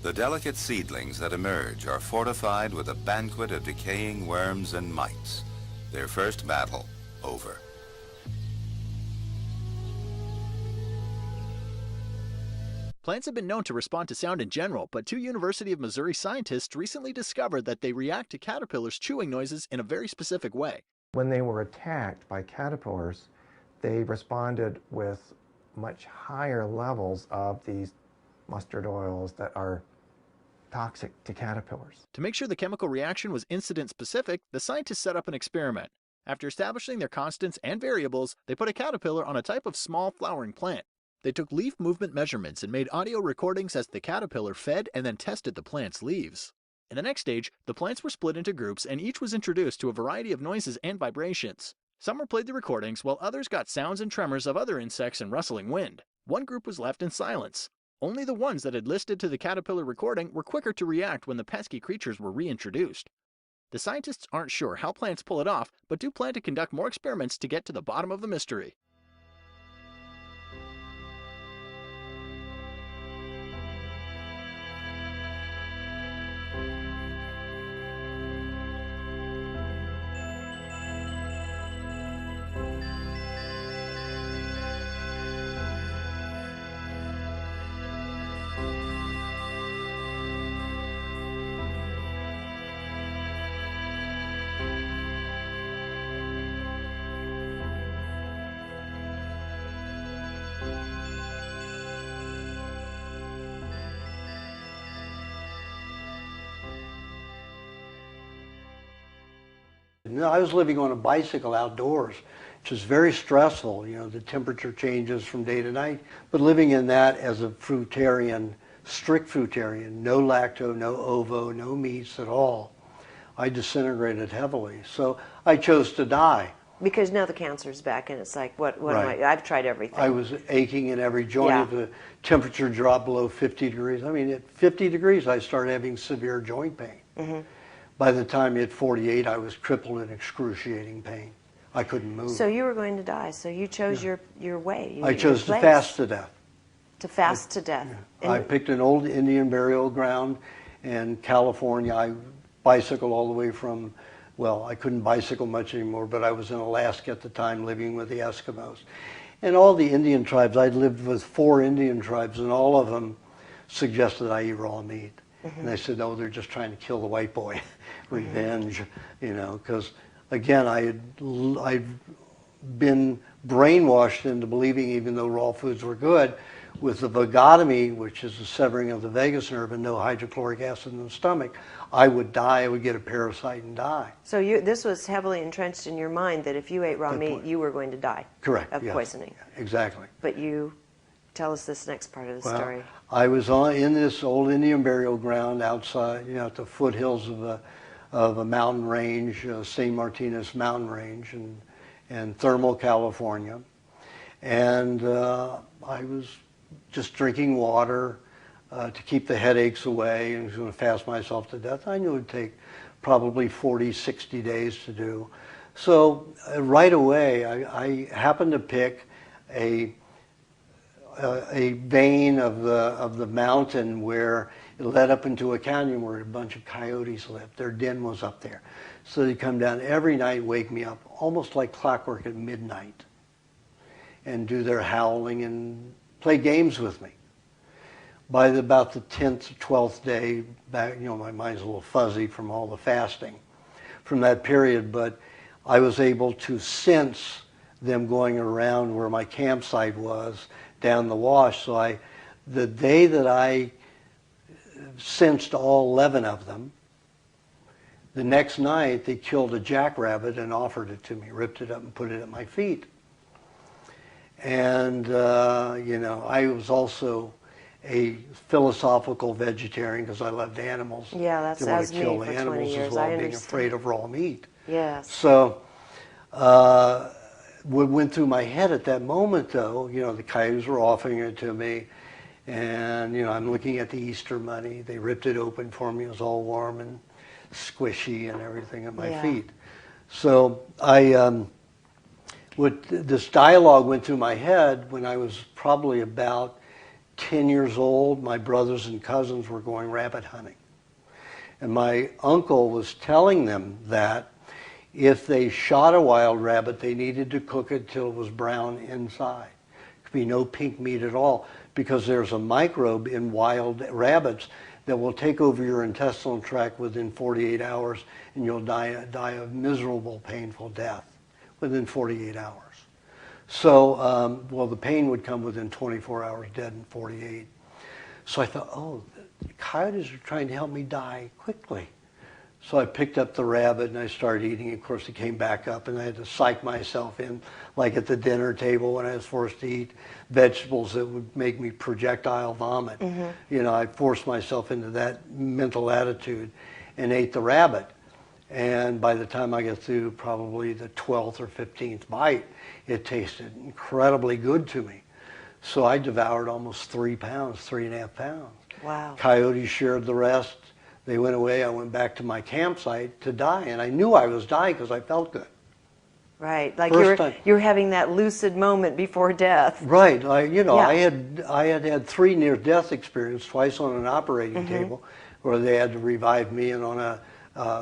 The delicate seedlings that emerge are fortified with a banquet of decaying worms and mites. Their first battle over. Plants have been known to respond to sound in general, but two University of Missouri scientists recently discovered that they react to caterpillars' chewing noises in a very specific way. When they were attacked by caterpillars, they responded with much higher levels of these mustard oils that are toxic to caterpillars. To make sure the chemical reaction was incident-specific, the scientists set up an experiment. After establishing their constants and variables, they put a caterpillar on a type of small flowering plant. They took leaf movement measurements and made audio recordings as the caterpillar fed and then tested the plant's leaves. In the next stage, the plants were split into groups and each was introduced to a variety of noises and vibrations. Some were played the recordings while others got sounds and tremors of other insects and rustling wind. One group was left in silence. Only the ones that had listened to the caterpillar recording were quicker to react when the pesky creatures were reintroduced. The scientists aren't sure how plants pull it off, but do plan to conduct more experiments to get to the bottom of the mystery. And I was living on a bicycle outdoors, which is very stressful. You know, the temperature changes from day to night. But living in that as a fruitarian, strict fruitarian, no lacto, no ovo, no meats at all, I disintegrated heavily. So I chose to die. Because now the cancer's back, and it's like, what Right. am I? I've tried everything. I was aching in every joint. Yeah. If the temperature dropped below 50 degrees, I mean, at 50 degrees, I started having severe joint pain. Mm-hmm. By the time at 48, I was crippled in excruciating pain. I couldn't move. So you were going to die. So you chose your way. I chose to place. fast to death. To fast to death. I picked an old Indian burial ground in California. I bicycled all the way from, well, I couldn't bicycle much anymore, but I was in Alaska at the time living with the Eskimos. And all the Indian tribes, I'd lived with 4 Indian tribes, and all of them suggested I eat raw meat. Mm-hmm. And I said, no, they're just trying to kill the white boy. Revenge, you know, because again, I'd been brainwashed into believing, even though raw foods were good, with the vagotomy, which is the severing of the vagus nerve and no hydrochloric acid in the stomach, I would die, I would get a parasite and die. So this was heavily entrenched in your mind that if you ate raw meat, you were going to die. Correct. Of yes. poisoning. Exactly. But you tell us this next part of the story. I was in this old Indian burial ground outside, you know, at the foothills of a mountain range, St. Martinez mountain range in Thermal, California. And I was just drinking water to keep the headaches away, and was going to fast myself to death. I knew it would take probably 40, 60 days to do. So right away, I happened to pick a vein of the mountain where it led up into a canyon where a bunch of coyotes lived. Their den was up there. So they'd come down every night, wake me up, almost like clockwork at midnight, and do their howling and play games with me. By about the 10th or 12th day, back, you know, my mind's a little fuzzy from all the fasting from that period, but I was able to sense them going around where my campsite was down the wash. So the day that I sensed all 11 of them, the next night they killed a jackrabbit and offered it to me, ripped it up and put it at my feet. And, you know, I was also a philosophical vegetarian because I loved animals. Yeah, that's as me for 20 years. As well, I being understand. afraid of raw meat. Yes. So what went through my head at that moment, though, you know, the coyotes were offering it to me, and, you know, I'm looking at the Easter Bunny. They ripped it open for me. It was all warm and squishy and everything at my feet. So this dialogue went through my head when I was probably about 10 years old. My brothers and cousins were going rabbit hunting. And my uncle was telling them that if they shot a wild rabbit, they needed to cook it till it was brown inside. There could be no pink meat at all, because there's a microbe in wild rabbits that will take over your intestinal tract within 48 hours, and you'll die a miserable, painful death within 48 hours. So, well, the pain would come within 24 hours, dead in 48. So I thought, oh, the coyotes are trying to help me die quickly. So I picked up the rabbit and I started eating. Of course, it came back up, and I had to psych myself in, like at the dinner table when I was forced to eat vegetables that would make me projectile vomit. Mm-hmm. You know, I forced myself into that mental attitude and ate the rabbit. And by the time I got through probably the 12th or 15th bite, it tasted incredibly good to me. So I devoured almost 3 pounds, 3.5 pounds. Wow. Coyotes shared the rest. They went away. I went back to my campsite to die, and I knew I was dying because I felt good. Right, like First you're having that lucid moment before death. Right, you know, Yeah. I had 3 near-death experiences, twice on an operating Mm-hmm. table, where they had to revive me, and on a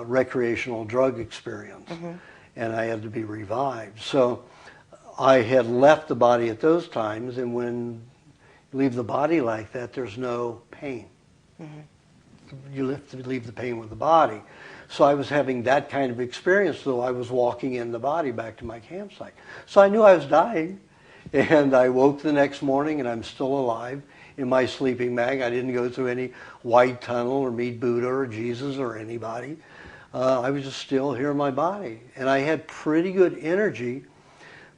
recreational drug experience, Mm-hmm. and I had to be revived. So I had left the body at those times, and when you leave the body like that, there's no pain. Mm-hmm. You have to leave the pain with the body. So I was having that kind of experience, though I was walking in the body back to my campsite. So I knew I was dying, and I woke the next morning, and I'm still alive in my sleeping bag. I didn't go through any white tunnel or meet Buddha or Jesus or anybody. I was just still here in my body. And I had pretty good energy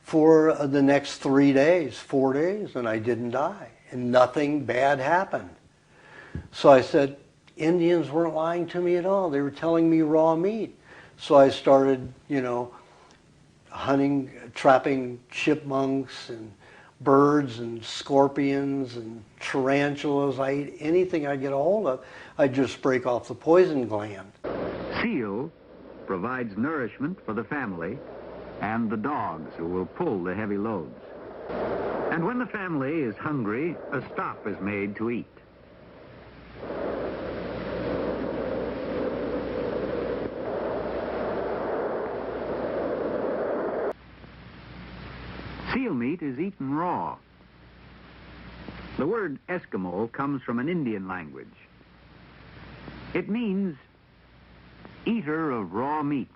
for the next 3 days, 4 days, and I didn't die. And nothing bad happened. So I said, Indians weren't lying to me at all. They were telling me raw meat. So I started, you know, hunting, trapping chipmunks and birds and scorpions and tarantulas. I ate anything I get a hold of. I'd just break off the poison gland. Seal provides nourishment for the family and the dogs who will pull the heavy loads. And when the family is hungry, a stop is made to eat. Seal meat is eaten raw. The word Eskimo comes from an Indian language. It means eater of raw meat.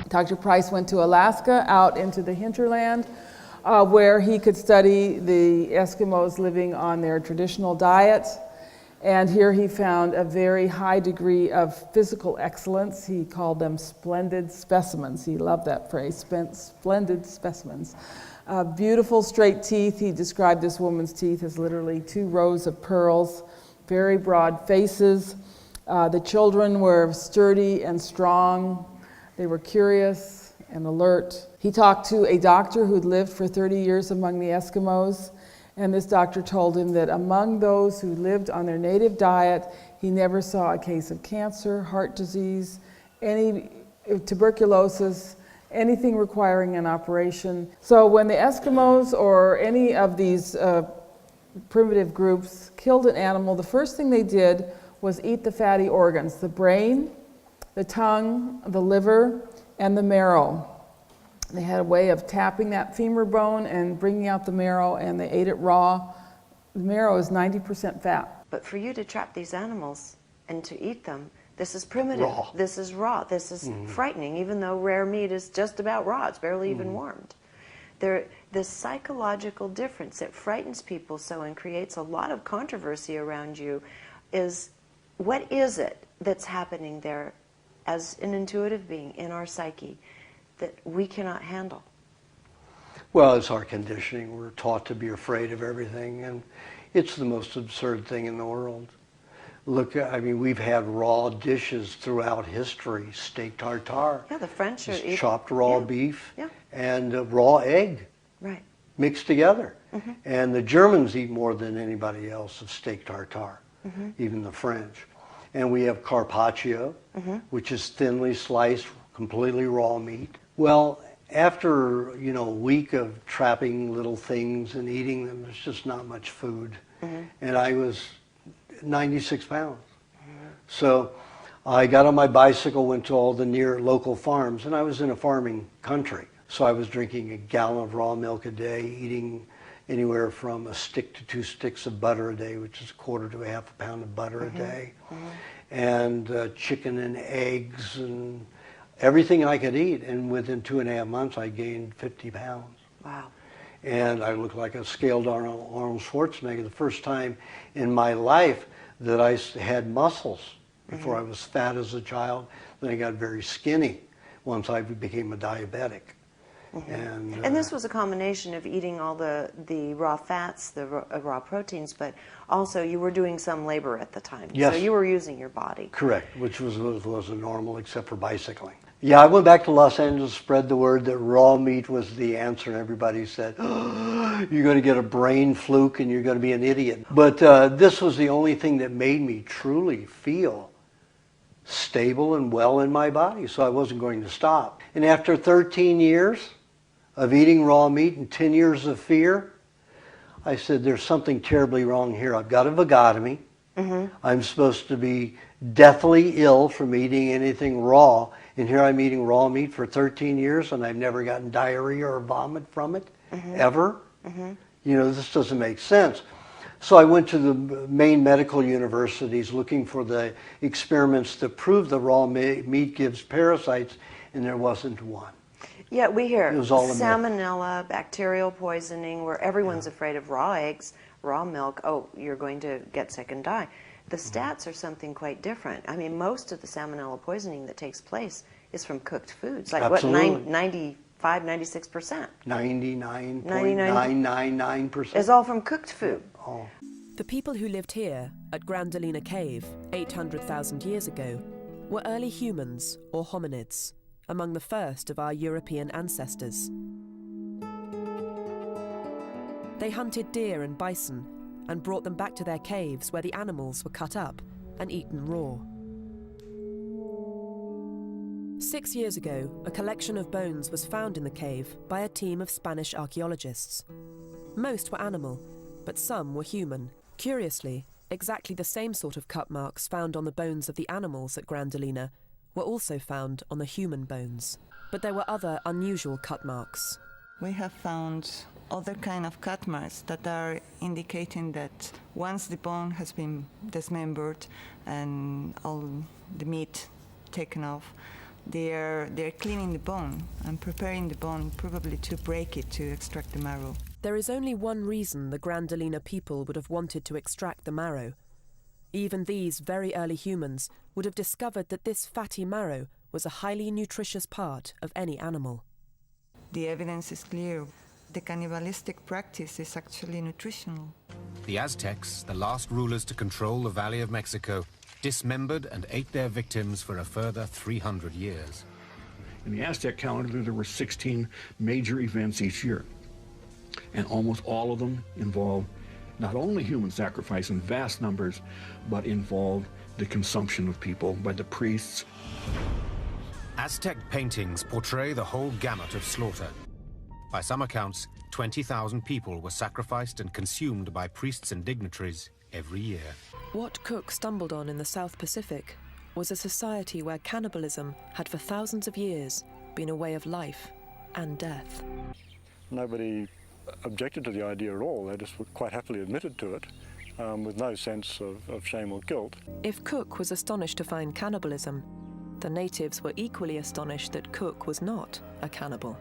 Dr. Price went to Alaska, out into the hinterland, where he could study the Eskimos living on their traditional diet. And here he found a very high degree of physical excellence. He called them splendid specimens. He loved that phrase, splendid specimens. Beautiful straight teeth. He described this woman's teeth as literally 2 rows of pearls, very broad faces. The children were sturdy and strong. They were curious and alert. He talked to a doctor who'd lived for 30 years among the Eskimos, and this doctor told him that among those who lived on their native diet, he never saw a case of cancer, heart disease, any tuberculosis, anything requiring an operation. So when the Eskimos or any of these primitive groups killed an animal, the first thing they did was eat the fatty organs, the brain, the tongue, the liver, and the marrow. They had a way of tapping that femur bone and bringing out the marrow, and they ate it raw. The marrow is 90% fat. But for you to trap these animals and to eat them, this is primitive. Raw. This is raw. This is frightening, even though rare meat is just about raw. It's barely even warmed. The psychological difference that frightens people so and creates a lot of controversy around you is, what is it that's happening there as an intuitive being in our psyche that we cannot handle? Well, it's our conditioning. We're taught to be afraid of everything, and it's the most absurd thing in the world. Look, I mean, we've had raw dishes throughout history. Steak tartare. Yeah, the French are eating chopped raw beef and raw egg mixed together. And the Germans eat more than anybody else of steak tartare, even the French. And we have carpaccio, which is thinly sliced, completely raw meat. Well, after, you know, a week of trapping little things and eating them, there's just not much food. And I was 96 pounds. So I got on my bicycle, went to all the near local farms, and I was in a farming country. So I was drinking a gallon of raw milk a day, eating anywhere from a stick to 2 sticks of butter a day, which is a quarter to a half a pound of butter a day, and chicken and eggs and everything I could eat. And within 2.5 months, I gained 50 pounds. Wow. And I looked like a scaled Arnold Schwarzenegger. The first time in my life that I had muscles. Before I was fat as a child, then I got very skinny once I became a diabetic. And this was a combination of eating all the raw fats, the raw proteins, but also you were doing some labor at the time. Yes. So you were using your body. Correct, which wasn't normal except for bicycling. Yeah, I went back to Los Angeles, spread the word that raw meat was the answer, and everybody said, oh, you're going to get a brain fluke and you're going to be an idiot. But this was the only thing that made me truly feel stable and well in my body, so I wasn't going to stop. And after 13 years of eating raw meat and 10 years of fear, I said, there's something terribly wrong here. I've got a vagotomy. I'm supposed to be deathly ill from eating anything raw, and here I'm eating raw meat for 13 years and I've never gotten diarrhea or vomit from it, ever. You know, this doesn't make sense. So I went to the main medical universities looking for the experiments that prove the raw meat gives parasites, and there wasn't one. Yeah, we hear It was all a myth. salmonella, bacterial poisoning, where everyone's afraid of raw eggs, raw milk. Oh, you're going to get sick and die. The stats are something quite different. I mean, most of the salmonella poisoning that takes place is from cooked foods. Like Absolutely. what, 95, 96%? 99.999%. Is all from cooked food. Oh. The people who lived here at Grandolina Cave 800,000 years ago were early humans or hominids, among the first of our European ancestors. They hunted deer and bison and brought them back to their caves where the animals were cut up and eaten raw. 6 years ago, a collection of bones was found in the cave by a team of Spanish archaeologists. Most were animal, but some were human. Curiously, exactly the same sort of cut marks found on the bones of the animals at Grandolina were also found on the human bones. But there were other unusual cut marks. We have found other kind of cut marks that are indicating that once the bone has been dismembered and all the meat taken off, they're cleaning the bone and preparing the bone probably to break it to extract the marrow. There is only one reason the Grandolina people would have wanted to extract the marrow. Even these very early humans would have discovered that this fatty marrow was a highly nutritious part of any animal. The evidence is clear. The cannibalistic practice is actually nutritional. The Aztecs, the last rulers to control the Valley of Mexico, dismembered and ate their victims for a further 300 years. In the Aztec calendar, there were 16 major events each year, and almost all of them involved not only human sacrifice in vast numbers, but involved the consumption of people by the priests. Aztec paintings portray the whole gamut of slaughter. By some accounts, 20,000 people were sacrificed and consumed by priests and dignitaries every year. What Cook stumbled on in the South Pacific was a society where cannibalism had for thousands of years been a way of life and death. Nobody objected to the idea at all. They just quite happily admitted to it with no sense of shame or guilt. If Cook was astonished to find cannibalism, the natives were equally astonished that Cook was not a cannibal.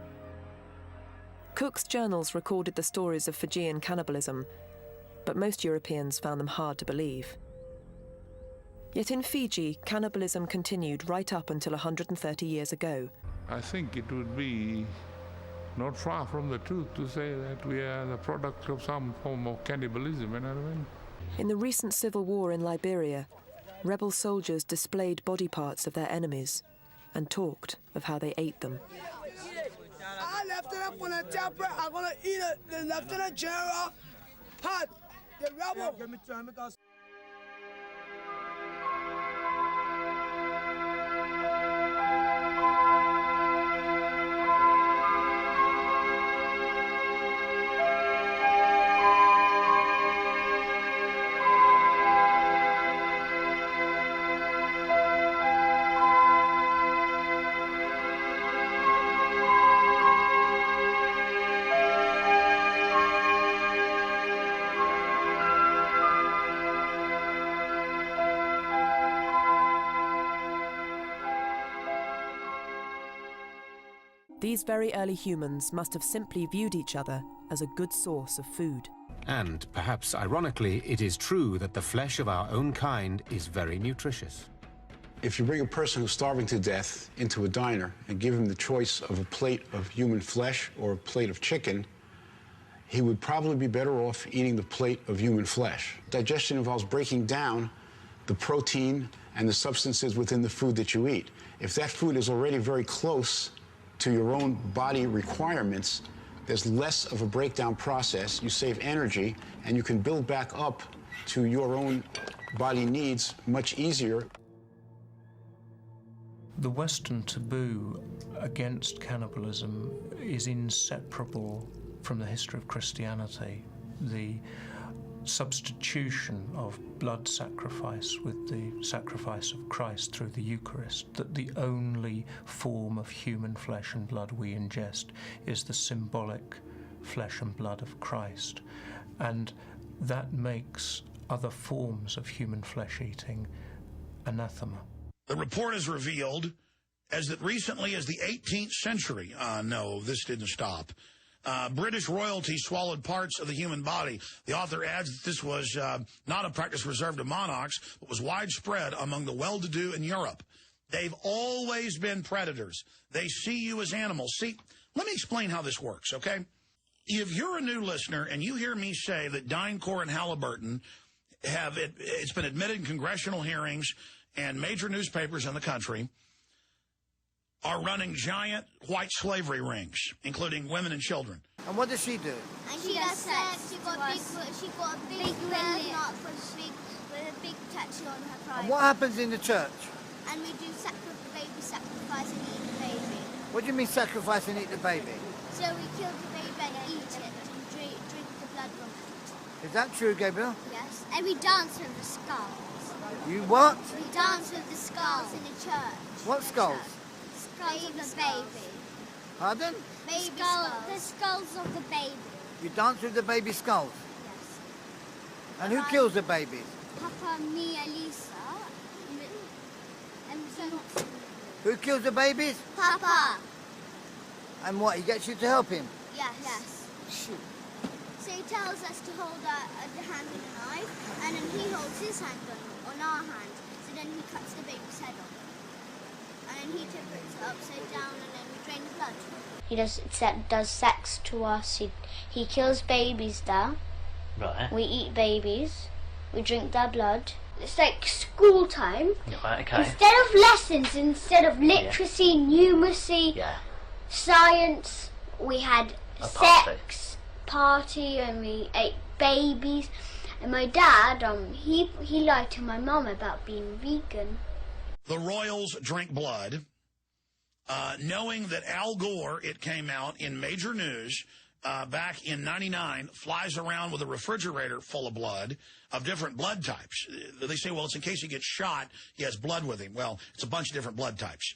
Cook's journals recorded the stories of Fijian cannibalism, but most Europeans found them hard to believe. Yet in Fiji, cannibalism continued right up until 130 years ago. I think it would be not far from the truth to say that we are the product of some form of cannibalism, you know what I mean? In the recent civil war in Liberia, rebel soldiers displayed body parts of their enemies and talked of how they ate them. I left it up on the temper. I'm gonna eat it. The Lieutenant General, hot, the rebel. These very early humans must have simply viewed each other as a good source of food. And, perhaps ironically, it is true that the flesh of our own kind is very nutritious. If you bring a person who's starving to death into a diner and give him the choice of a plate of human flesh or a plate of chicken, he would probably be better off eating the plate of human flesh. Digestion involves breaking down the protein and the substances within the food that you eat. If that food is already very close to your own body requirements, there's less of a breakdown process, you save energy, and you can build back up to your own body needs much easier. The Western taboo against cannibalism is inseparable from the history of Christianity. The substitution of blood sacrifice with the sacrifice of Christ through the Eucharist, that the only form of human flesh and blood we ingest is the symbolic flesh and blood of Christ. And that makes other forms of human flesh eating anathema. The report has revealed as that recently as the 18th century, no, this didn't stop, British royalty swallowed parts of the human body. The author adds that this was not a practice reserved to monarchs, but was widespread among the well-to-do in Europe. They've always been predators. They see you as animals. See, let me explain how this works, okay? If you're a new listener and you hear me say that DynCorp and Halliburton it's been admitted in congressional hearings and major newspapers in the country, are running giant white slavery rings, including women and children. And what does she do? And she does sex. She got a big knot with a big tattoo on her private. And what happens in the church? And we do baby sacrifice and eat the baby. What do you mean sacrifice and eat the baby? So we kill the baby and eat it and drink the blood from it. Is that true, Gabriel? Yes. And we dance with the skulls. You what? We dance with the skulls in the church. What skulls? Skulls of the baby. Pardon? Baby skulls. The skulls of the baby. You dance with the baby skulls? Yes. And who kills the babies? Papa, me, Elisa. Who kills the babies? Papa. And what, he gets you to help him? Yes. Shoot. So he tells us to hold the hand on a knife, and then he holds his hand on our hand, so then he cuts the baby's head off. And then he puts it upside down, and then we drain the blood. He does sex to us, he kills babies there. Right. We eat babies, we drink their blood. It's like school time. Right, okay. Instead of lessons, instead of literacy, numeracy, science, we had sex party and we ate babies. And my dad, he lied to my mum about being vegan. The royals drink blood, knowing that Al Gore, it came out in major news back in '99, flies around with a refrigerator full of blood of different blood types. They say, well, it's in case he gets shot, he has blood with him. Well, it's a bunch of different blood types.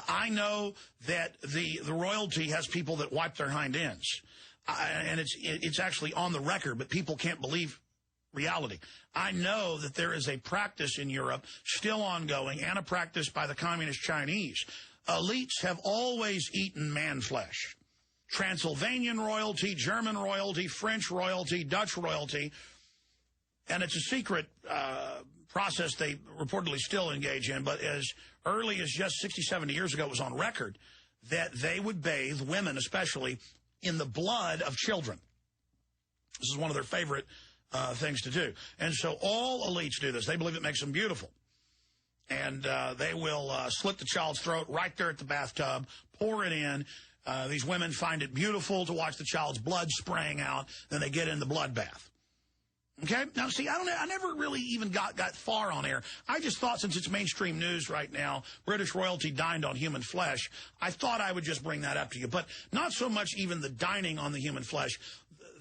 I know that the royalty has people that wipe their hind ends. And it's actually on the record, but people can't believe reality. I know that there is a practice in Europe still ongoing and a practice by the communist Chinese. Elites have always eaten man flesh. Transylvanian royalty, German royalty, French royalty, Dutch royalty. And it's a secret process they reportedly still engage in, but as early as just 60, 70 years ago, it was on record that they would bathe, women especially, in the blood of children. This is one of their favorite things to do. And so all elites do this. They believe it makes them beautiful. And they will slit the child's throat right there at the bathtub, pour it in. These women find it beautiful to watch the child's blood spraying out. Then they get in the blood bath. Okay? Now, see, I never really even got far on air. I just thought, since it's mainstream news right now, British royalty dined on human flesh, I thought I would just bring that up to you. But not so much even the dining on the human flesh.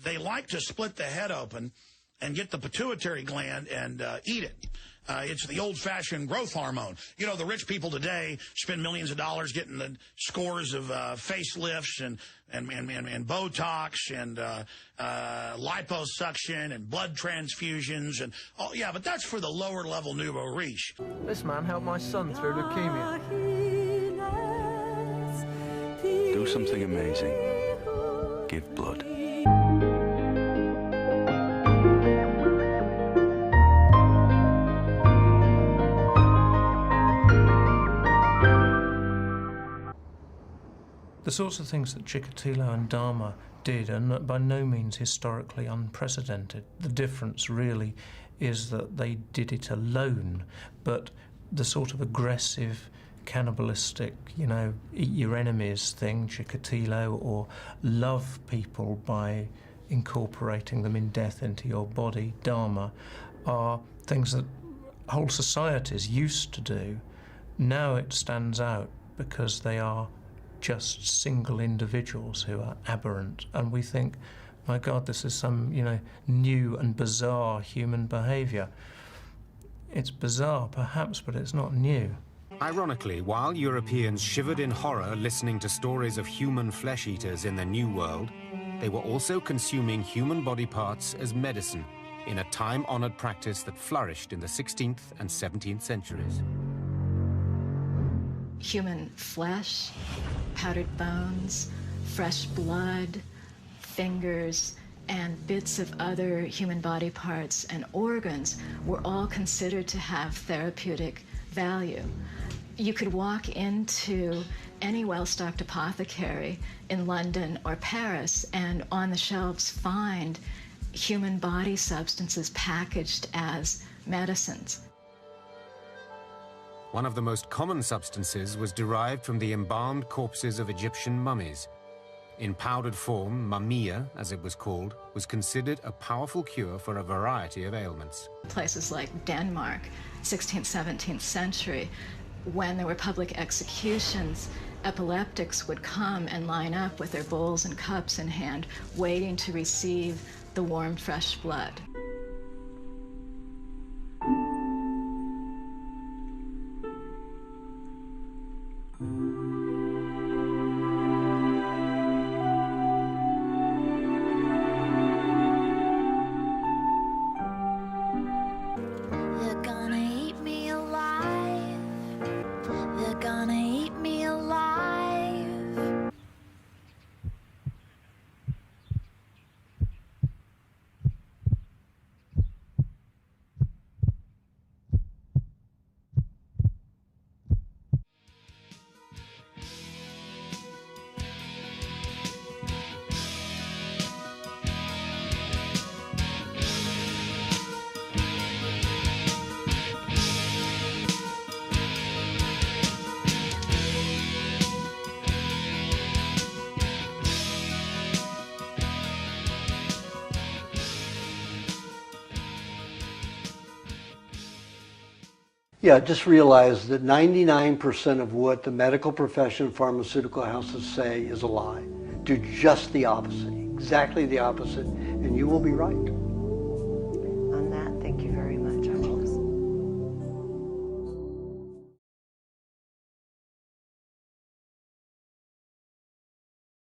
They like to split the head open and get the pituitary gland and eat it. It's the old-fashioned growth hormone. You know, the rich people today spend millions of dollars getting the scores of facelifts and Botox and liposuction and blood transfusions. And oh, yeah, but that's for the lower-level nouveau riche. This man helped my son through leukemia. Do something amazing. Give blood. The sorts of things that Chikatilo and Dharma did are by no means historically unprecedented. The difference really is that they did it alone, but the sort of aggressive, cannibalistic, you know, eat your enemies thing, Chikatilo, or love people by incorporating them in death into your body, Dharma, are things that whole societies used to do. Now it stands out because they are just single individuals who are aberrant, and we think, my God, this is some, you know, new and bizarre human behaviour. It's bizarre, perhaps, but it's not new. Ironically, while Europeans shivered in horror listening to stories of human flesh-eaters in the New World, they were also consuming human body parts as medicine in a time-honoured practice that flourished in the 16th and 17th centuries. human flesh, powdered bones, fresh blood, fingers, and bits of other human body parts and organs were all considered to have therapeutic value. You could walk into any well-stocked apothecary in London or Paris and on the shelves find human body substances packaged as medicines. One of the most common substances was derived from the embalmed corpses of Egyptian mummies. In powdered form, mumia, as it was called, was considered a powerful cure for a variety of ailments. Places like Denmark, 16th, 17th century, when there were public executions, epileptics would come and line up with their bowls and cups in hand, waiting to receive the warm, fresh blood. They're gonna eat me alive. They're gonna eat me alive. Yeah, just realize that 99% of what the medical profession, pharmaceutical houses say is a lie. Do just the opposite, exactly the opposite, and you will be right. On that, thank you very much.